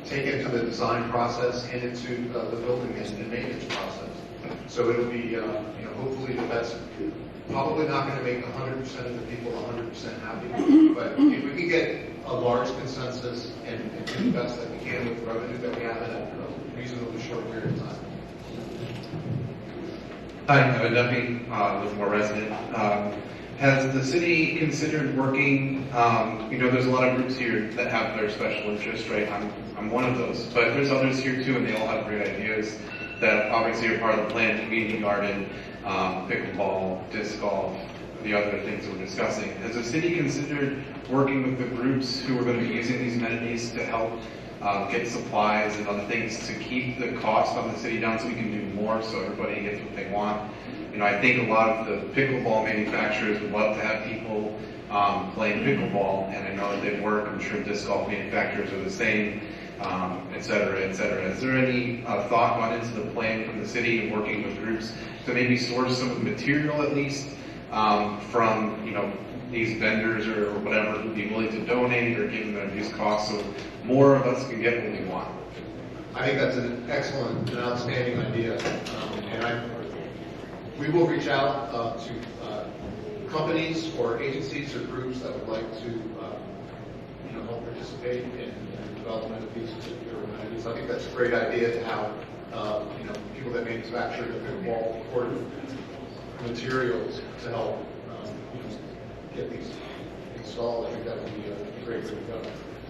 take into the design process and into the building and maintenance process. So it'll be, hopefully that's probably not going to make 100% of the people 100% happy, but if we can get a large consensus and do the best that we can with the revenue that we have in a reasonably short period of time. Hi, I'm Duffy, Livermore resident. Has the city considered working, there's a lot of groups here that have their special interest, right? I'm one of those, but there's others here too, and they all have great ideas that obviously are part of the plan: community garden, pickleball, disc golf, the other things that we're discussing. Has the city considered working with the groups who are going to be using these amenities to help get supplies and other things to keep the cost on the city down so we can do more so everybody gets what they want? I think a lot of the pickleball manufacturers would love to have people playing pickleball, and I know that they work. I'm sure disc golf manufacturers are the same, et cetera, et cetera. Is there any thought gone into the plan from the city and working with groups to maybe source some of the material at least from, these vendors or whatever who'd be willing to donate or give them a reduced cost so more of us can get what we want? I think that's an excellent and outstanding idea, we will reach out to companies or agencies or groups that would like to help participate in the development of these particular amenities. I think that's a great idea to have people that manufacture the pickleball court materials to help get these installed. I think that would be a great way to go.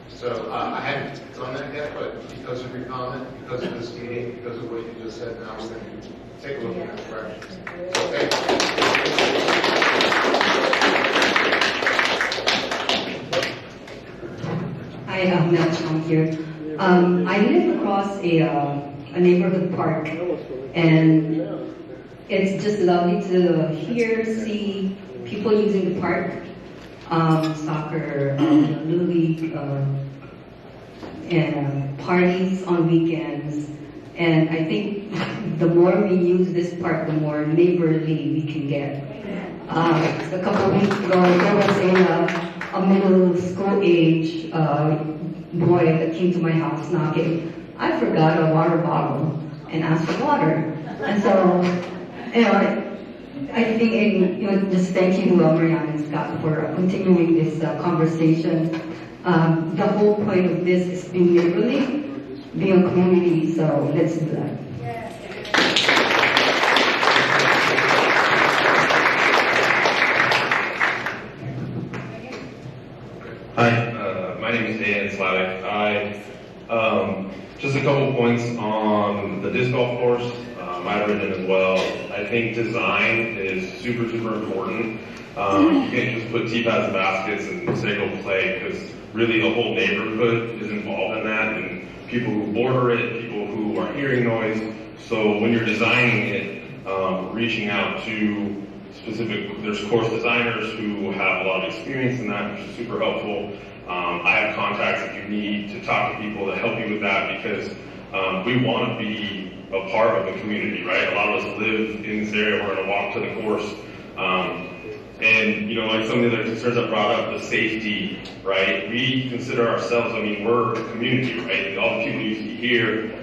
So I hadn't done that yet, but because of your comment, because of this meeting, because of what you just said, now we're going to take a look in that direction. So thank you. Hi, I'm Mel Chong here. I live across a neighborhood park, and it's just lovely to see people using the park, soccer, Little League, and parties on weekends. And I think the more we use this park, the more neighborly we can get. A couple of weeks ago, there was a middle school age boy that came to my house knocking. I forgot a water bottle and asked for water. And so, I think, just thank you, Marianne and Scott, for continuing this conversation. The whole point of this is being neighborly, being a community, so let's do that. Hi, my name is Dan Slavic. Just a couple points on the disc golf course. I've ridden as well. I think design is super, super important. You can't just put tee pads and baskets and say go play, because really the whole neighborhood is involved in that, and people who border it, people who are hearing noise. So when you're designing it, reaching out to there's course designers who have a lot of experience in that, which is super helpful. I have contacts if you need to talk to people to help you with that, because we want to be a part of the community, right? A lot of us live in this area, we're going to walk to the course. And, like some of the other concerns I brought up, the safety, right? We consider ourselves, we're a community, right? All the people you see here,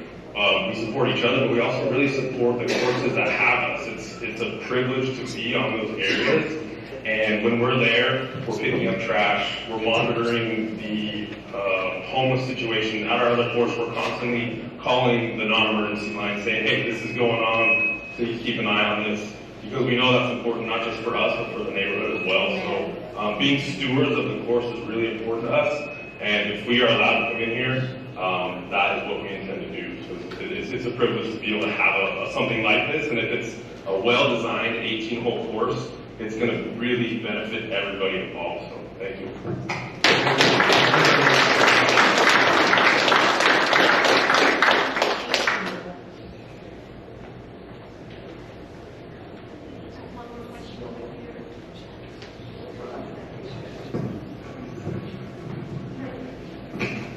we support each other, but we also really support the courses that have us. It's a privilege to be on those areas. And when we're there, we're picking up trash, we're monitoring the homeless situation. At our other course, we're constantly calling the non-emergency line saying, hey, this is going on, please keep an eye on this. Because we know that's important not just for us, but for the neighborhood as well. So being stewards of the course is really important to us. And if we are allowed to come in here, that is what we intend to do. So it's a privilege to be able to have a something like this, and if it's a well-designed 18-hole course, it's going to really benefit everybody involved. So thank you.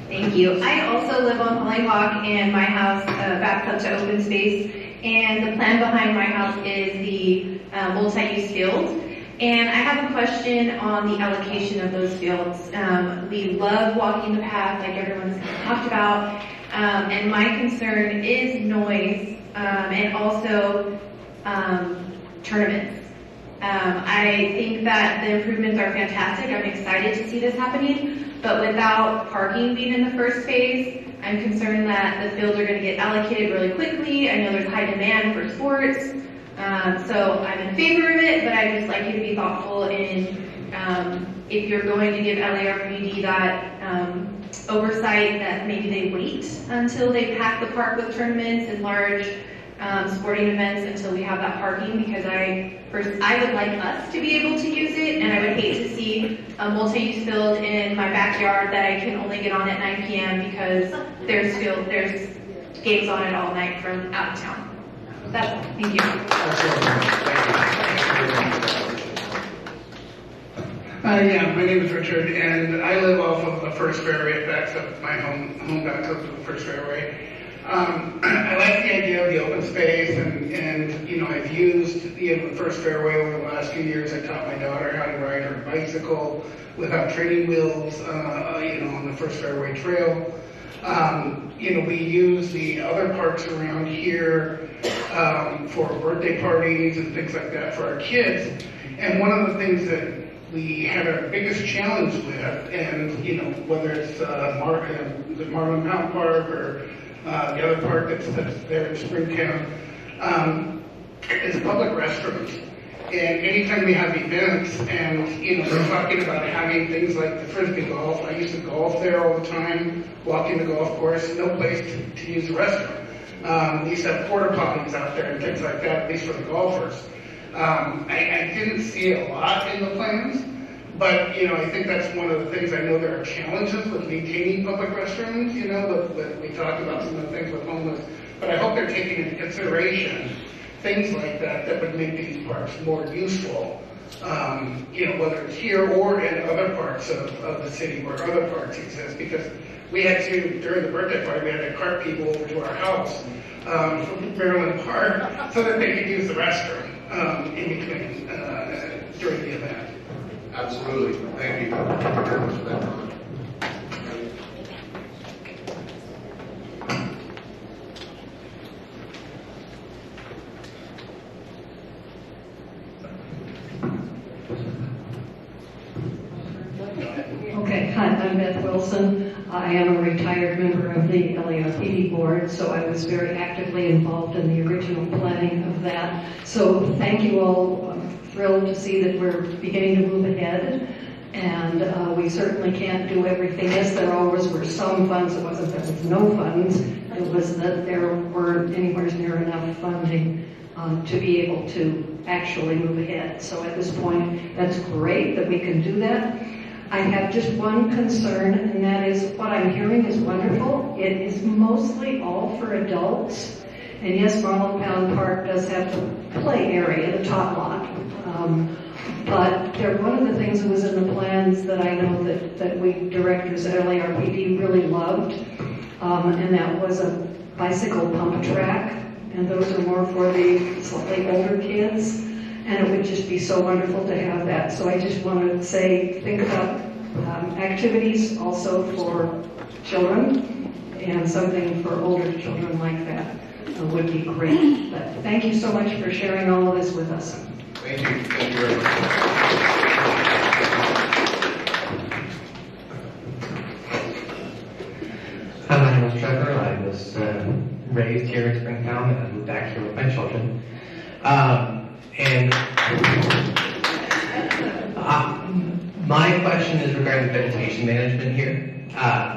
Thank you. I also live on Hollyhock, and my house backs up to open space. And the plan behind my house is the multi-use field. And I have a question on the allocation of those fields. We love walking the path, like everyone's talked about. And my concern is noise and also tournaments. I think that the improvements are fantastic. I'm excited to see this happening. But without parking being in the first phase, I'm concerned that the fields are going to get allocated really quickly. I know there's high demand for sports. So I'm in favor of it, but I'd just like you to be thoughtful in if you're going to give LARPD that oversight, that maybe they wait until they pack the park with tournaments and large sporting events until we have that parking, because I would like us to be able to use it, and I would hate to see a multi-use field in my backyard that I can only get on at 9 p.m. because there's games on it all night from out of town. That's all. Thank you. Yeah, my name is Richard, and I live off of the first fairway. It backs up my home backs up to the first fairway. I like the idea of the open space, and you know, I've used the first fairway over the last few years. I taught my daughter how to ride her bicycle without training wheels, on the first fairway trail. We use the other parks around here for birthday parties and things like that for our kids. And one of the things that we had our biggest challenge with, and whether it's the Marvin Mountain Park or the other park that's there in Springtown, is public restrooms. And anytime we have events, and we're talking about having things like the frisbee golf. I used to golf there all the time, walking the golf course, no place to use the restroom. We used to have porta potties out there and things like that, at least for the golfers. I didn't see a lot in the plans, but I think that's one of the things. I know there are challenges with maintaining public restrooms. We talked about some of the things with homeless, but I hope they're taking into consideration things like that would make these parks more useful. Whether it's here or in other parts of the city where other parks exist, because we had to, during the birthday party, we had to cart people over to our house from Maryland Park so that they could use the restroom in between during the event. Absolutely. Thank you very much for that comment. Okay, hi, I'm Beth Wilson. I am a retired member of the LARPD board, so I was very actively involved in the original planning of that. So thank you all. I'm thrilled to see that we're beginning to move ahead, and we certainly can't do everything. Yes, there always were some funds. It wasn't that there was no funds. It was that there weren't anywhere near enough funding to be able to actually move ahead. So at this point, that's great that we can do that. I have just one concern, and that is what I'm hearing is wonderful. It is mostly all for adults. And yes, Marlon Pound Park does have the play area, the top lot. But one of the things that was in the plans that I know that we directors at LARPD really loved, and that was a bicycle pump track. And those are more for the slightly older kids. And it would just be so wonderful to have that. So I just want to say, think about activities also for children, and something for older children like that would be great. But thank you so much for sharing all of this with us. Thank you. Thank you very much. Hi, my name is Trevor. I was raised here in Springtown, and I moved back here with my children. My question is regarding vegetation management here.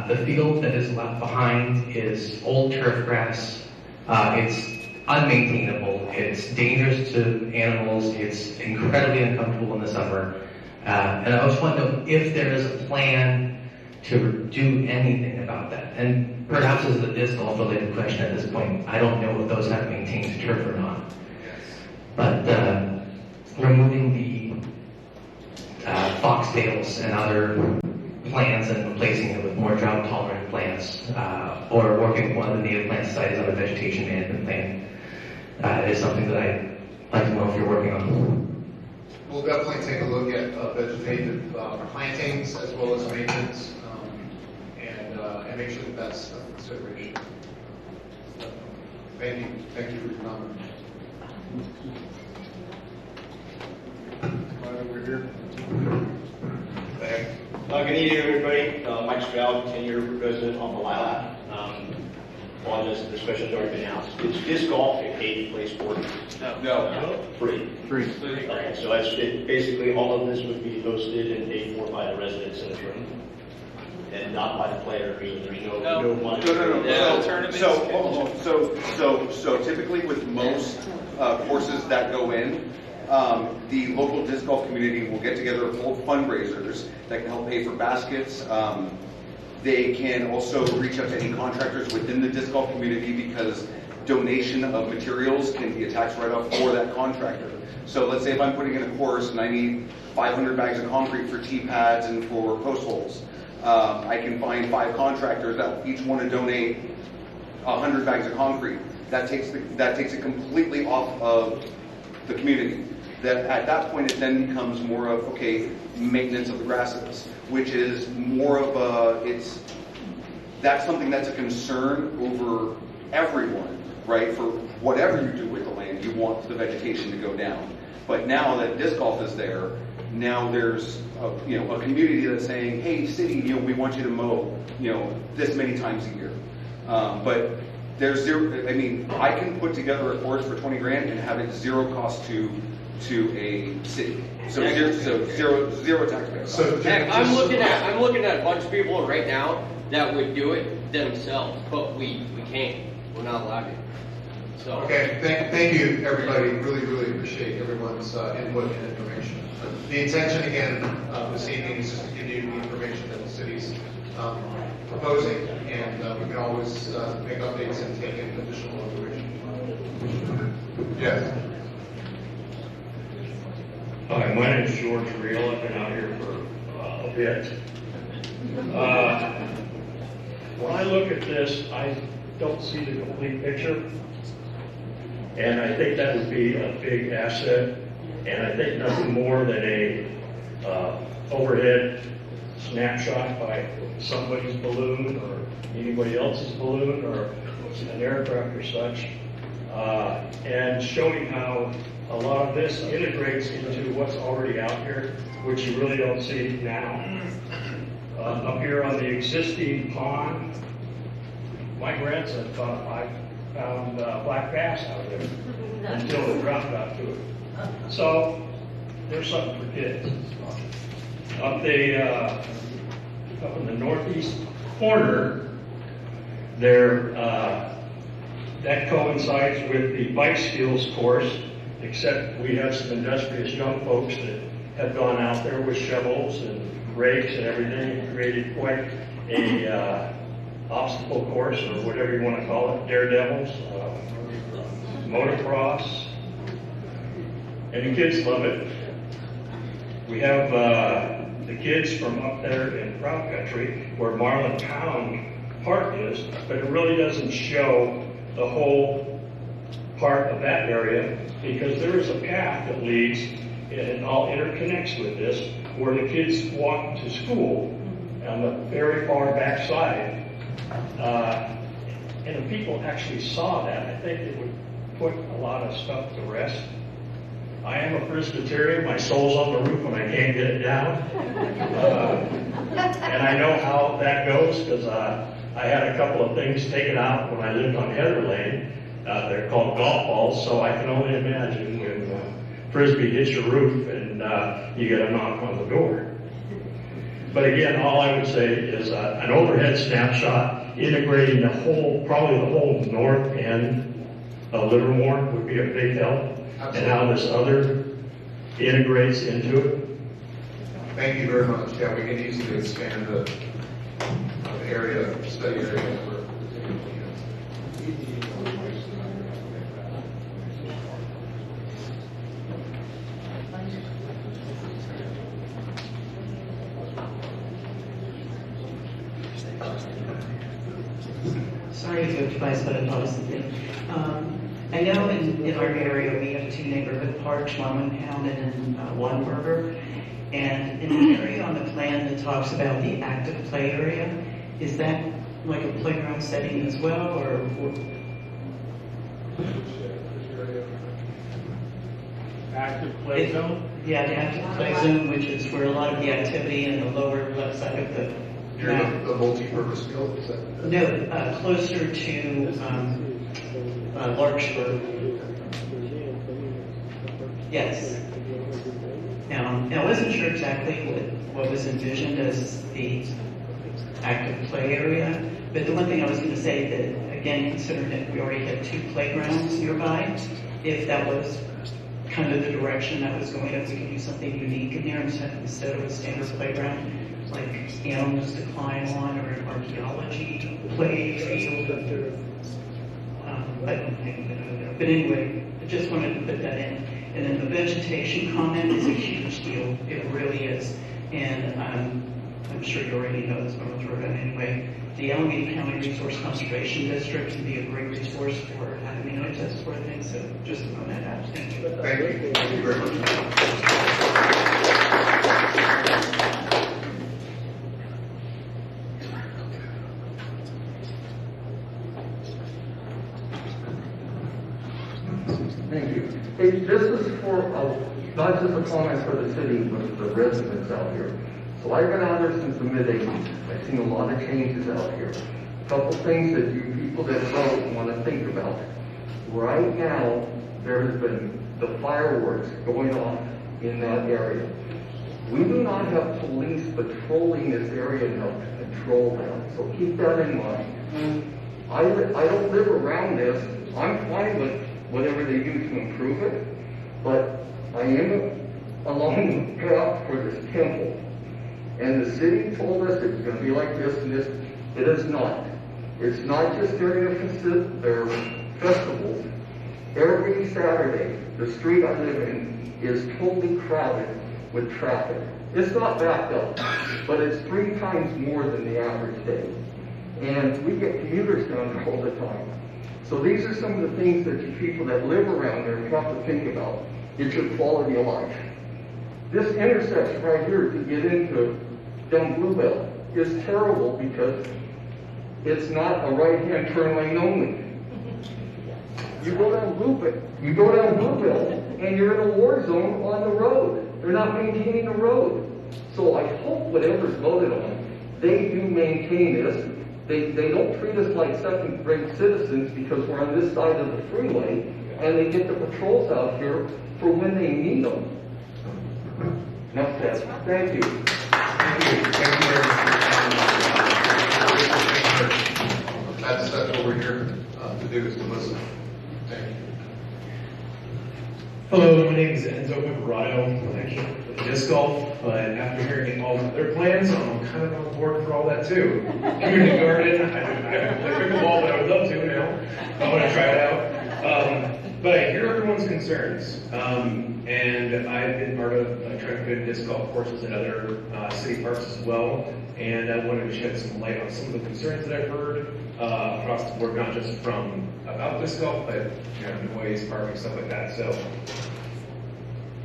The field that is left behind is old turf grass. It's unmaintainable. It's dangerous to animals. It's incredibly uncomfortable in the summer. And I just want to know if there is a plan to do anything about that. And perhaps this is a disc golf related question at this point. I don't know if those have maintained turf or not. But removing the foxtails and other plants and replacing it with more drought tolerant plants, or working with one of the native plant societies on a vegetation management plan, is something that I'd like to know if you're working on. We'll definitely take a look at vegetative plantings as well as maintenance, and make sure that that's a consideration. Thank you for your comment. Right over here. Good evening, everybody. Mike Stroud, 10-year resident on the Lilac. Apologize if the discussion's already been announced. It's disc golf a paid play sport? No. Free. Okay, so that's it. Basically, all of this would be hosted and paid for by the residents in this room, and not by the players. There's no money. So typically with most courses that go in, the local disc golf community will get together and hold fundraisers that can help pay for baskets. They can also reach out to any contractors within the disc golf community because donation of materials can be a tax write-off for that contractor. So let's say if I'm putting in a course and I need 500 bags of concrete for tee pads and for post holes, I can find 5 contractors that each want to donate 100 bags of concrete. That takes it completely off of the community. That at that point it then becomes more of, okay, maintenance of the grasses, which is more of that's something that's a concern over everyone, right? For whatever you do with the land, you want the vegetation to go down. But now that disc golf is there, now there's a community that's saying, hey, city, we want you to mow, this many times a year. But there's zero. I mean, I can put together a course for 20 grand and have it zero cost to a city. So zero taxpayers. So heck, I'm looking at a bunch of people right now that would do it themselves, but we can't. We're not allowed to. So okay, thank you everybody. Really appreciate everyone's input and information. The intention again this evening is just to give you the information that the city's proposing, and we can always make updates and take in additional information. Yes. Hi, my name is George Reel. I've been out here for a bit. When I look at this, I don't see the complete picture. And I think that would be a big asset. And I think nothing more than a overhead snapshot by somebody's balloon or anybody else's balloon or an aircraft or such. And showing how a lot of this integrates into what's already out here, which you really don't see now. Up here on the existing pond, my grandson thought I found black bass out there until the drought got to it. So there's something for kids. Up in the northeast corner, there that coincides with the bike skills course, except we have some industrious young folks that have gone out there with shovels and rakes and everything and created quite a obstacle course, or whatever you want to call it, daredevils, motocross, and the kids love it. We have the kids from up there in Proud Country, where Marlin Town Park is, but it really doesn't show the whole part of that area, because there is a path that leads, and it all interconnects with this, where the kids walk to school on the very far back side. And if people actually saw that, I think it would put a lot of stuff to rest. I am a Presbyterian. My soul's on the roof when I can't get it down. And I know how that goes, because I had a couple of things taken out when I lived on Heather Lane. They're called golf balls, so I can only imagine when Frisbee hits your roof and you get a knock on the door. But again, all I would say is an overhead snapshot integrating the whole, probably the whole north end Livermore would be a big help, and how this other integrates into it. Thank you very much. Yeah, we can easily expand the area, study area that we're Sorry to go twice, but I thought of something. I know in our area we have two neighborhood parks, one in Pound and in Whataburger. And in the area on the plan that talks about the active play area, is that like a playground setting as well, or? Active play zone? Yeah, the active play zone, which is where a lot of the activity in the lower left side of the map. the multi-purpose field, is that? No, closer to Larkspur. Yes. Now, I wasn't sure exactly what was envisioned as the active play area, but the one thing I was going to say that, again, considering that we already had two playgrounds nearby, if that was kind of the direction that was going, if we could do something unique in there instead of a standard playground, like animals to climb on or an archaeology play field. But anyway, I just wanted to put that in. And then the vegetation comment is a huge deal. It really is. And I'm sure you already know this, but I'm going to throw it in anyway. The Alameda County Resource Conservation District can be a great resource for having that sort of thing. So just to throw that out. Thank you. Thank you. Thank you very much. Thank you. Hey, this is for, not just a comment for the city, but for the residents out here. So I've been out there since the mid-80s. I've seen a lot of changes out here. A couple things that you people that vote want to think about. Right now, there has been the fireworks going off in that area. We do not have police patrolling this area enough to control that. So keep that in mind. I don't live around this. I'm fine with whatever they do to improve it, but I am along the path for this temple. And the city told us it was going to be like this and this. It is not. It's not just during their festivals. Every Saturday, the street I live in is totally crowded with traffic. It's not backed up, but it's 3 times more than the average day. And we get commuters down there all the time. So these are some of the things that you people that live around there have to think about. It's your quality of life. This intersection right here to get into down Bluebell is terrible because it's not a right-hand turn lane only. You go down Bluebell, and you're in a war zone on the road. They're not maintaining the road. So I hope whatever's voted on, they do maintain this. They don't treat us like second-rate citizens because we're on this side of the freeway, and they get the patrols out here for when they need them. Enough said. Thank you. Thank you. Thank you very much. That's what we're here to do, is to listen. Thank you. Hello, my name is Enzo Vibrato. I came for disc golf, but after hearing all the other plans, I'm kind of on board for all that too. Community garden, I haven't played pickleball, but I would love to now. I want to try it out. But I hear everyone's concerns, and I've been part of trying to put in disc golf courses at other city parks as well, and I wanted to shed some light on some of the concerns that I've heard across the board, not just from about disc golf, but noise, parking, stuff like that. So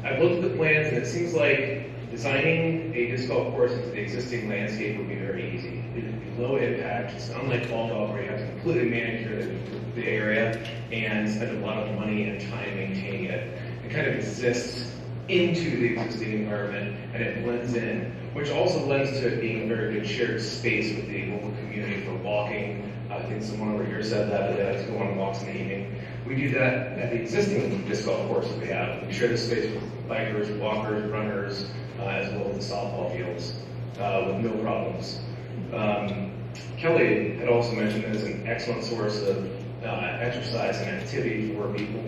I've looked at the plans, and it seems like designing a disc golf course into the existing landscape would be very easy. It would be low impact. It's unlike ball golf where you have to completely manicure the area and spend a lot of money and time maintaining it. It kind of exists into the existing environment, and it blends in, which also lends to it being a very good shared space with the local community for walking. I think someone over here said that they like to go on walks in the evening. We do that at the existing disc golf course that we have. We share the space with bikers, walkers, runners, as well as the softball fields with no problems. Kelly had also mentioned that it's an excellent source of exercise and activity for people.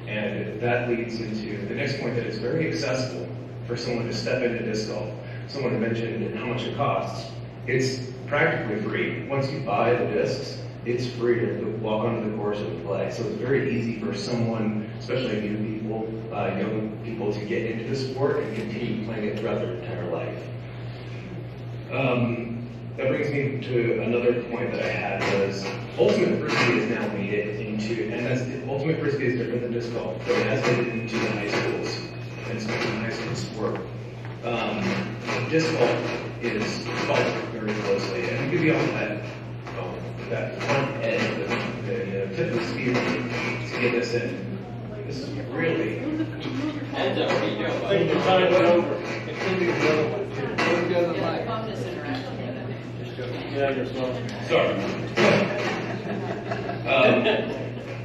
And that leads into the next point, that it's very accessible for someone to step into disc golf. Someone mentioned how much it costs. It's practically free. Once you buy the discs, it's free to walk onto the course and play. So it's very easy for someone, especially new people, young people, to get into the sport and continue playing it throughout their entire life. That brings me to another point that I had, was Ultimate Frisbee has now made it into, and that's, Ultimate Frisbee is different than disc golf, but it has made it into the high schools, and it's become a high school sport. Disc golf is followed very closely, and you could be on that front edge, the tip of the speed to get this in. This is really. And what are you doing? I think the time went over. It could be the other one too. Where's the other mic? Sorry.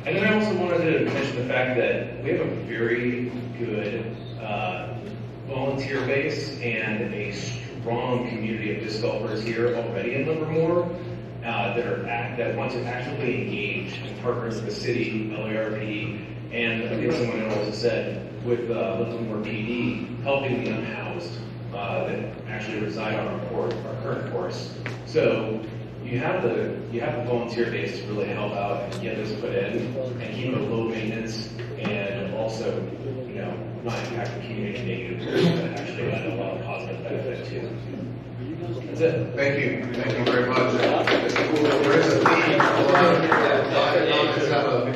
And then I also wanted to mention the fact that we have a very good volunteer base and a strong community of disc golfers here already in Livermore that want to actively engage and partner with the city, LARP, and I think someone else said with Livermore PD helping the unhoused that actually reside on our current course. So you have the volunteer base to really help out and get this put in and keep it low maintenance, and also, not impact the community negatively, but actually add a lot of positive benefit too. That's it. Thank you. Thank you very much. There is a theme. A lot of economics have an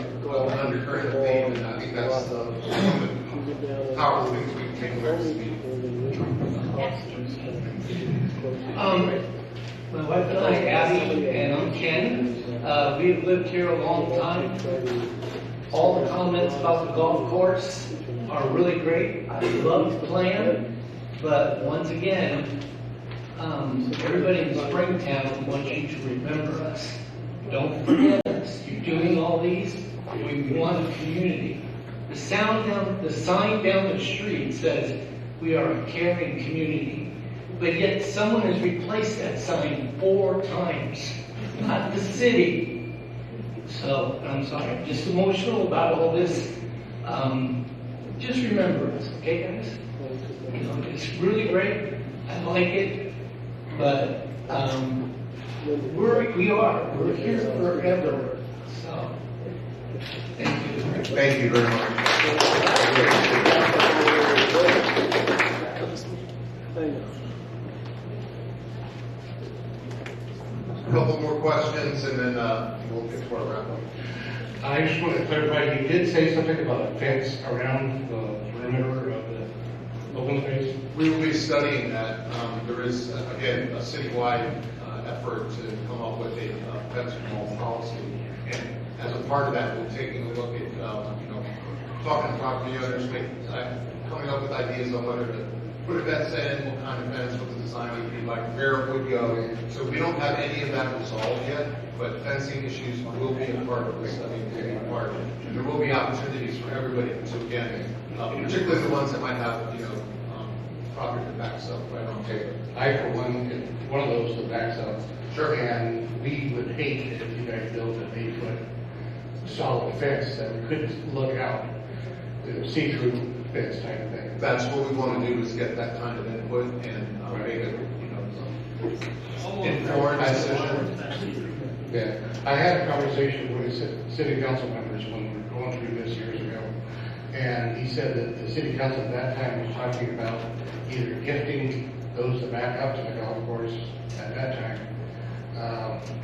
undercurrent theme, and I think that's one of the powerful things we can take away from this meeting. My wife and I, Abby, and I'm Ken. We've lived here a long time. All the comments about the golf course are really great. I love playing, but once again, everybody in Springtown wants you to remember us. Don't forget us. You're doing all these. We want a community. The sign down the street says we are a caring community, but yet someone has replaced that sign 4 times, not the city. So I'm sorry, I'm just emotional about all this. Just remember us, okay, guys? It's really great. I like it, but we're here forever. So thank you. Thank you very much. A couple more questions, and then we'll get to our wrap up. I just want to clarify, you did say something about a fence around the perimeter of the open space? We will be studying that. There is, again, a citywide effort to come up with a fence wall policy. And as a part of that, we're taking a look at, talking to property owners, coming up with ideas on whether to put a fence in, what kind of fence, what the design would be like, where it would go. So we don't have any of that resolved yet, but fencing issues will be a part of this. And there will be opportunities for everybody to, again, particularly the ones that might have, property that backs up right on paper. I, for one of those that backs up. Sure. And we would hate it if you guys built an 8-foot solid fence that we couldn't look out, see-through fence type of thing. That's what we want to do, is get that kind of input and make it, informed decision. Yeah, I had a conversation with city council members when we were going through this years ago, and he said that the city council at that time was talking about either gifting those that back up to the golf course at that time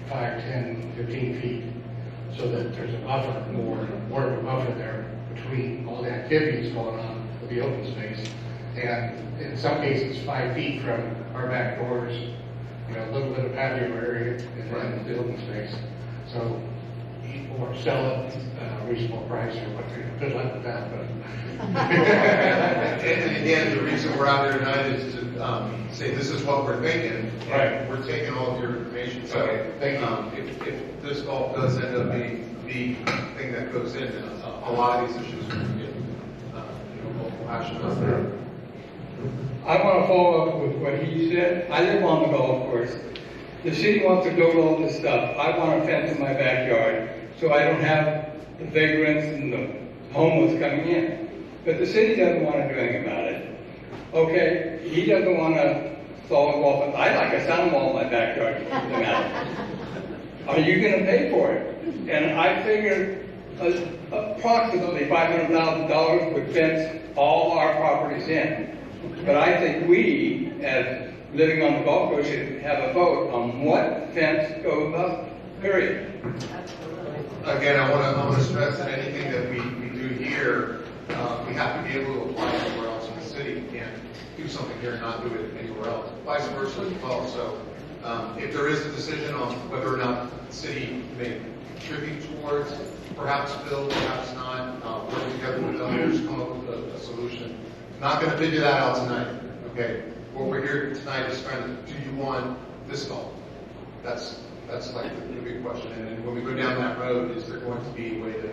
5, 10, 15 feet, so that there's a buffer, more of a buffer there between all the activities going on with the open space, and in some cases 5 feet from our back doors, a little bit of patio area and then the open space. So, or sell it at a reasonable price or whatever. Good luck with that, but. And again, the reason we're out here tonight is to say this is what we're thinking. Right. We're taking all of your information. So Thank you. If this golf does end up being the thing that goes in, a lot of these issues will get local action on there. I want to follow up with what he said. I live on the golf course. The city wants to build all this stuff. I want a fence in my backyard so I don't have the vagrants and the homeless coming in. But the city doesn't want to do anything about it. Okay, he doesn't want to install a wall, but I like a sound wall in my backyard. Are you going to pay for it? And I figured approximately $500,000 would fence all our properties in. But I think we, as living on the golf course, should have a vote on what fence goes up, period. Again, I want to stress that anything that we do here, we have to be able to apply somewhere else in the city. We can't do something here and not do it anywhere else. Vice versa as well. So if there is a decision on whether or not the city may contribute towards, perhaps build, perhaps not, work together with others, come up with a solution. Not going to figure that out tonight. Okay, what we're here tonight is trying to, do you want this golf? That's like the big question. And then when we go down that road, is there going to be a way to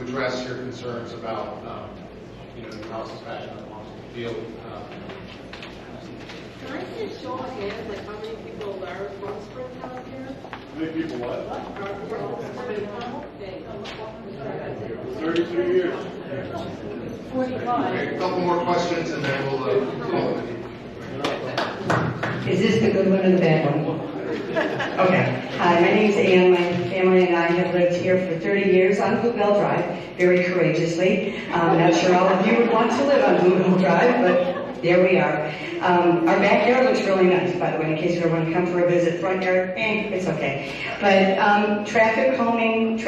address your concerns about, the houses bashing up onto the field? Can I see a show of hands, like how many people are from Springtown here? How many people what? Are from Springtown? 32 years. 45. Okay, a couple more questions and then we'll call it. Is this the good one or the bad one? Okay. Hi, my name's Ann. My family and I have lived here for 30 years on Bluebell Drive, very courageously. I'm not sure all of you would want to live on Bluebell Drive, but there we are. Our backyard looks really nice, by the way, in case you ever want to come for a visit. Front yard, it's okay. But traffic calming.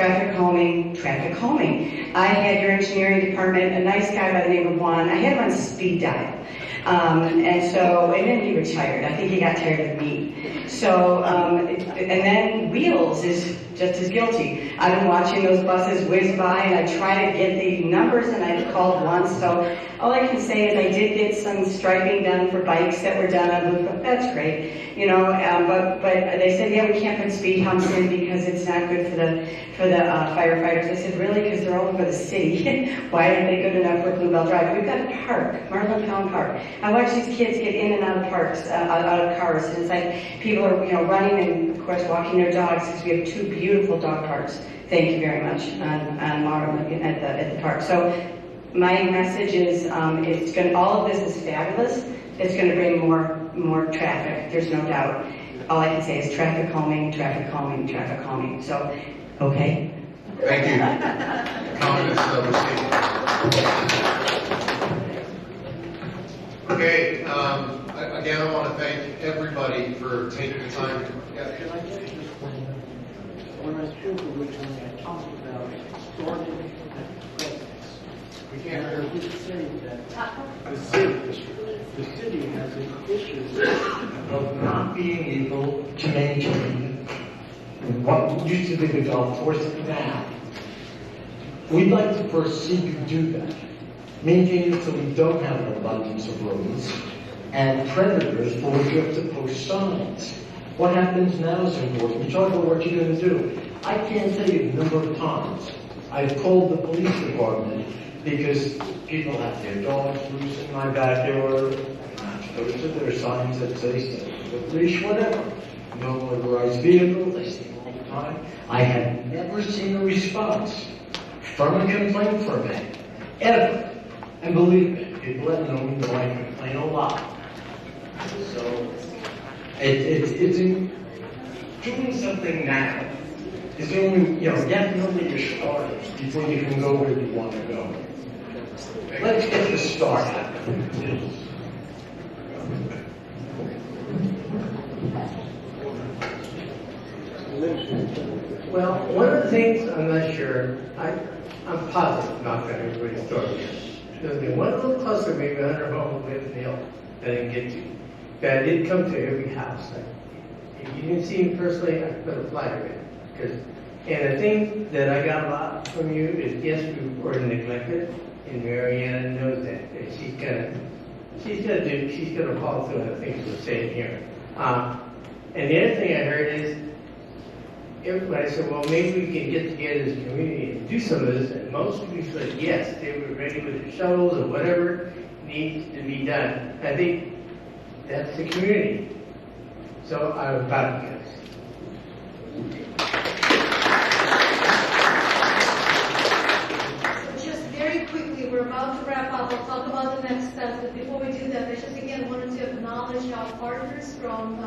I had your engineering department, a nice guy by the name of Juan. I had him on speed dial. And then he retired. I think he got tired of me. So, and then Wheels is just as guilty. I've been watching those buses whiz by, and I try to get the numbers, and I've called once. So all I can say is I did get some striping done for bikes that were done on Blue. That's great, But they said, yeah, we can't put speed humps in because it's not good for the firefighters. I said, really? Because they're all over the city. Why aren't they good enough for Bluebell Drive? We've got a park, Marlin Town Park. I watch these kids get in and out of parks, out of cars, and it's like people are, running and of course walking their dogs because we have 2 beautiful dog parks. Thank you very much on Marlin at the park. So my message is, all of this is fabulous. It's going to bring more traffic. There's no doubt. All I can say is traffic calming. So, okay. Thank you. Comment is received. Okay, again, I want to thank everybody for taking the time. Can I just explain? When I spoke originally, I talked about starting at presence. We can't hear. I was saying that the city has an issue of not being able to maintain what used to be the golf course now. We'd like to first see you do that. Maintain it so we don't have an abundance of roads and predators for which you have to post signs. What happens now is important. You talk about what you're going to do. I can't tell you the number of times I've called the police department because people have their dogs loose in my backyard. Those are their signs that say stay with leash, whatever. No motorized vehicles, they see them all the time. I have never seen a response from a complaint from me, ever. And believe me, people that know me know I complain a lot. So, it's doing something now is doing, definitely your start before you can go where you want to go. Let's get the start happening. Well, one of the things, I'm not sure, I'm positive, not going to read the story. There's been one little cluster, maybe 100 homes with Neil, that I didn't get to. But I did come to every house. If you didn't see me personally, I put a flyer in. And the thing that I got a lot from you is, yes, we were neglected, and Mariana knows that. And she's gonna follow through on the things we're saying here. And the other thing I heard is, everybody said, well, maybe we can get together as a community and do some of this. And most people said yes, they were ready with their shovels or whatever needs to be done. I think that's the community. So I'm proud of you guys. we're about to wrap up. We'll talk about the next steps, but before we do that, I just again wanted to acknowledge our partners from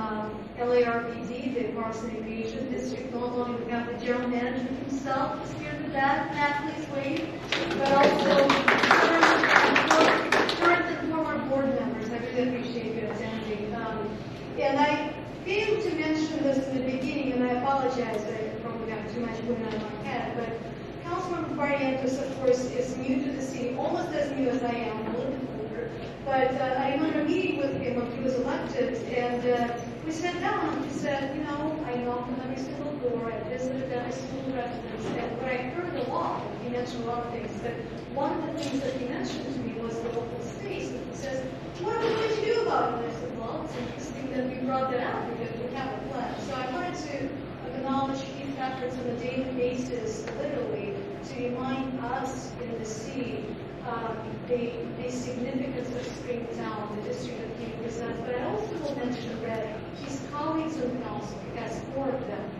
LARPD, the Parks and Recreation District. Not only we have the general manager himself who's here in the back, Matt, please wave, but also current and former board members. I really appreciate you attending. And I failed to mention this in the beginning, and I apologize, I probably got too much going on in my head, but Councilman Barrientos, of course, is new to the city, almost as new as I am, a little bit older. But I remember meeting with him when he was elected, and we sat down and he said, you know, I knocked on every single door, I visited every single residence, and what I heard a lot, he mentioned a lot of things, but one of the things that he mentioned to me was the local space. And he says, what are we going to do about it? And I said, well, it's interesting that we brought that up because we have a plan. So I wanted to acknowledge his efforts on a daily basis, literally, to remind us in the city the significance of Springtown, the district that he represents. But I also will mention that his colleagues on council, he has 4 of them,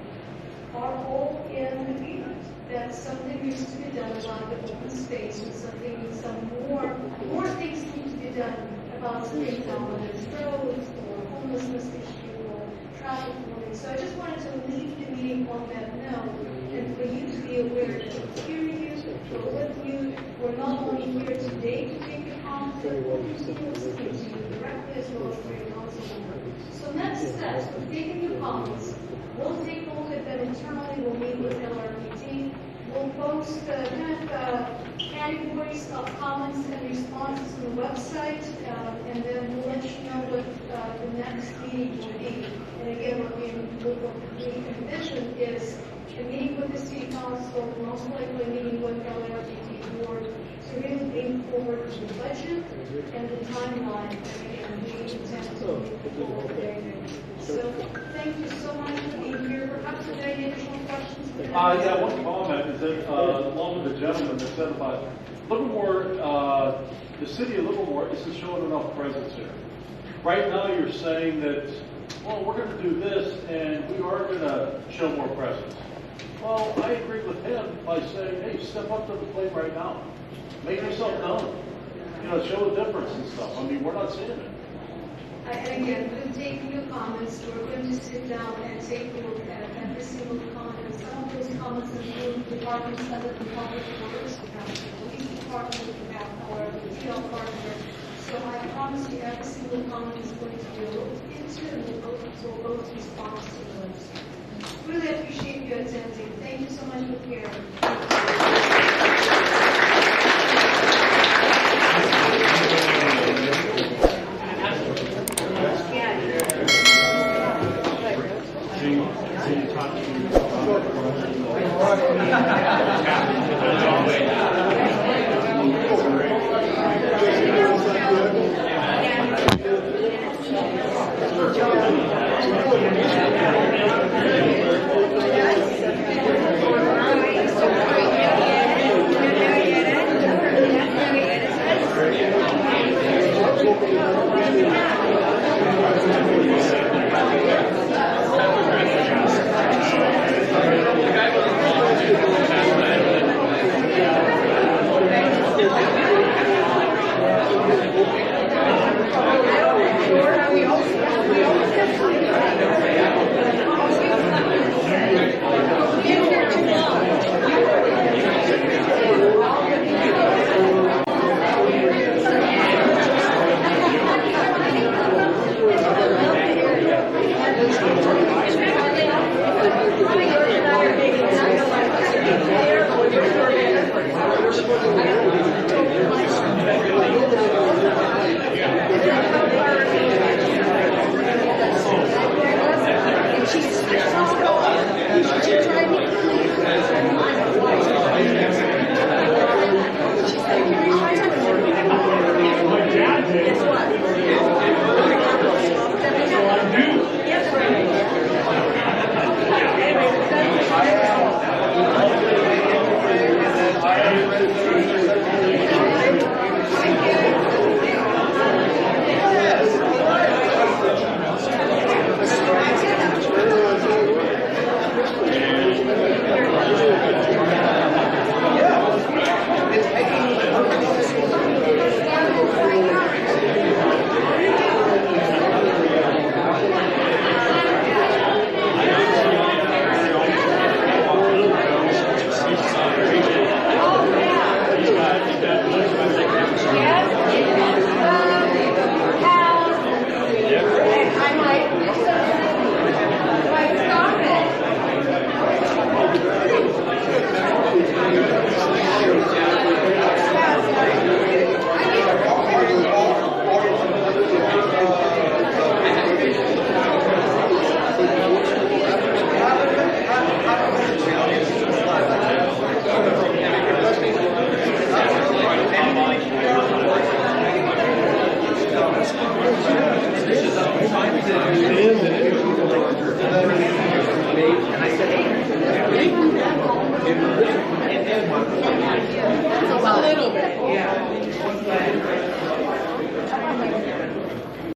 are all in agreement that something needs to be done about the open space and some more things need to be done about Springtown, whether it's roads or homelessness issue or traffic warning. So I just wanted to leave the meeting on that note and for you to be aware that we're hearing you, we're with you. We're not only here today to take your comments, but we'll continue listening to you directly as well as for your council members. So next steps, we're taking your comments. We'll take a look at them internally. We'll meet with LRPT. We'll post categories of comments and responses on the website, and then we'll let you know what the next meeting will be. And again, what we envision is a meeting with the city council, most likely a meeting with LRPT board, to really bring forward the budget and the timeline. And we intend to move forward there. So thank you so much for being here. Perhaps are there any additional questions? Yeah, one comment is that along with the gentleman that said about Livermore, the city of Livermore isn't showing enough presence here. Right now you're saying that, well, we're going to do this and we are going to show more presence. Well, I agree with him by saying, hey, step up to the plate right now. Make yourself known. You know, show a difference and stuff. I mean, we're not seeing it. And again, we've taken your comments. We're going to sit down and take a look at every single comment. Some of those comments include departments other than public works. We have the police department, we have our TL partner. So I promise you every single comment is going to be looked into and we'll both respond to those. Really appreciate you attending. Thank you so much for caring.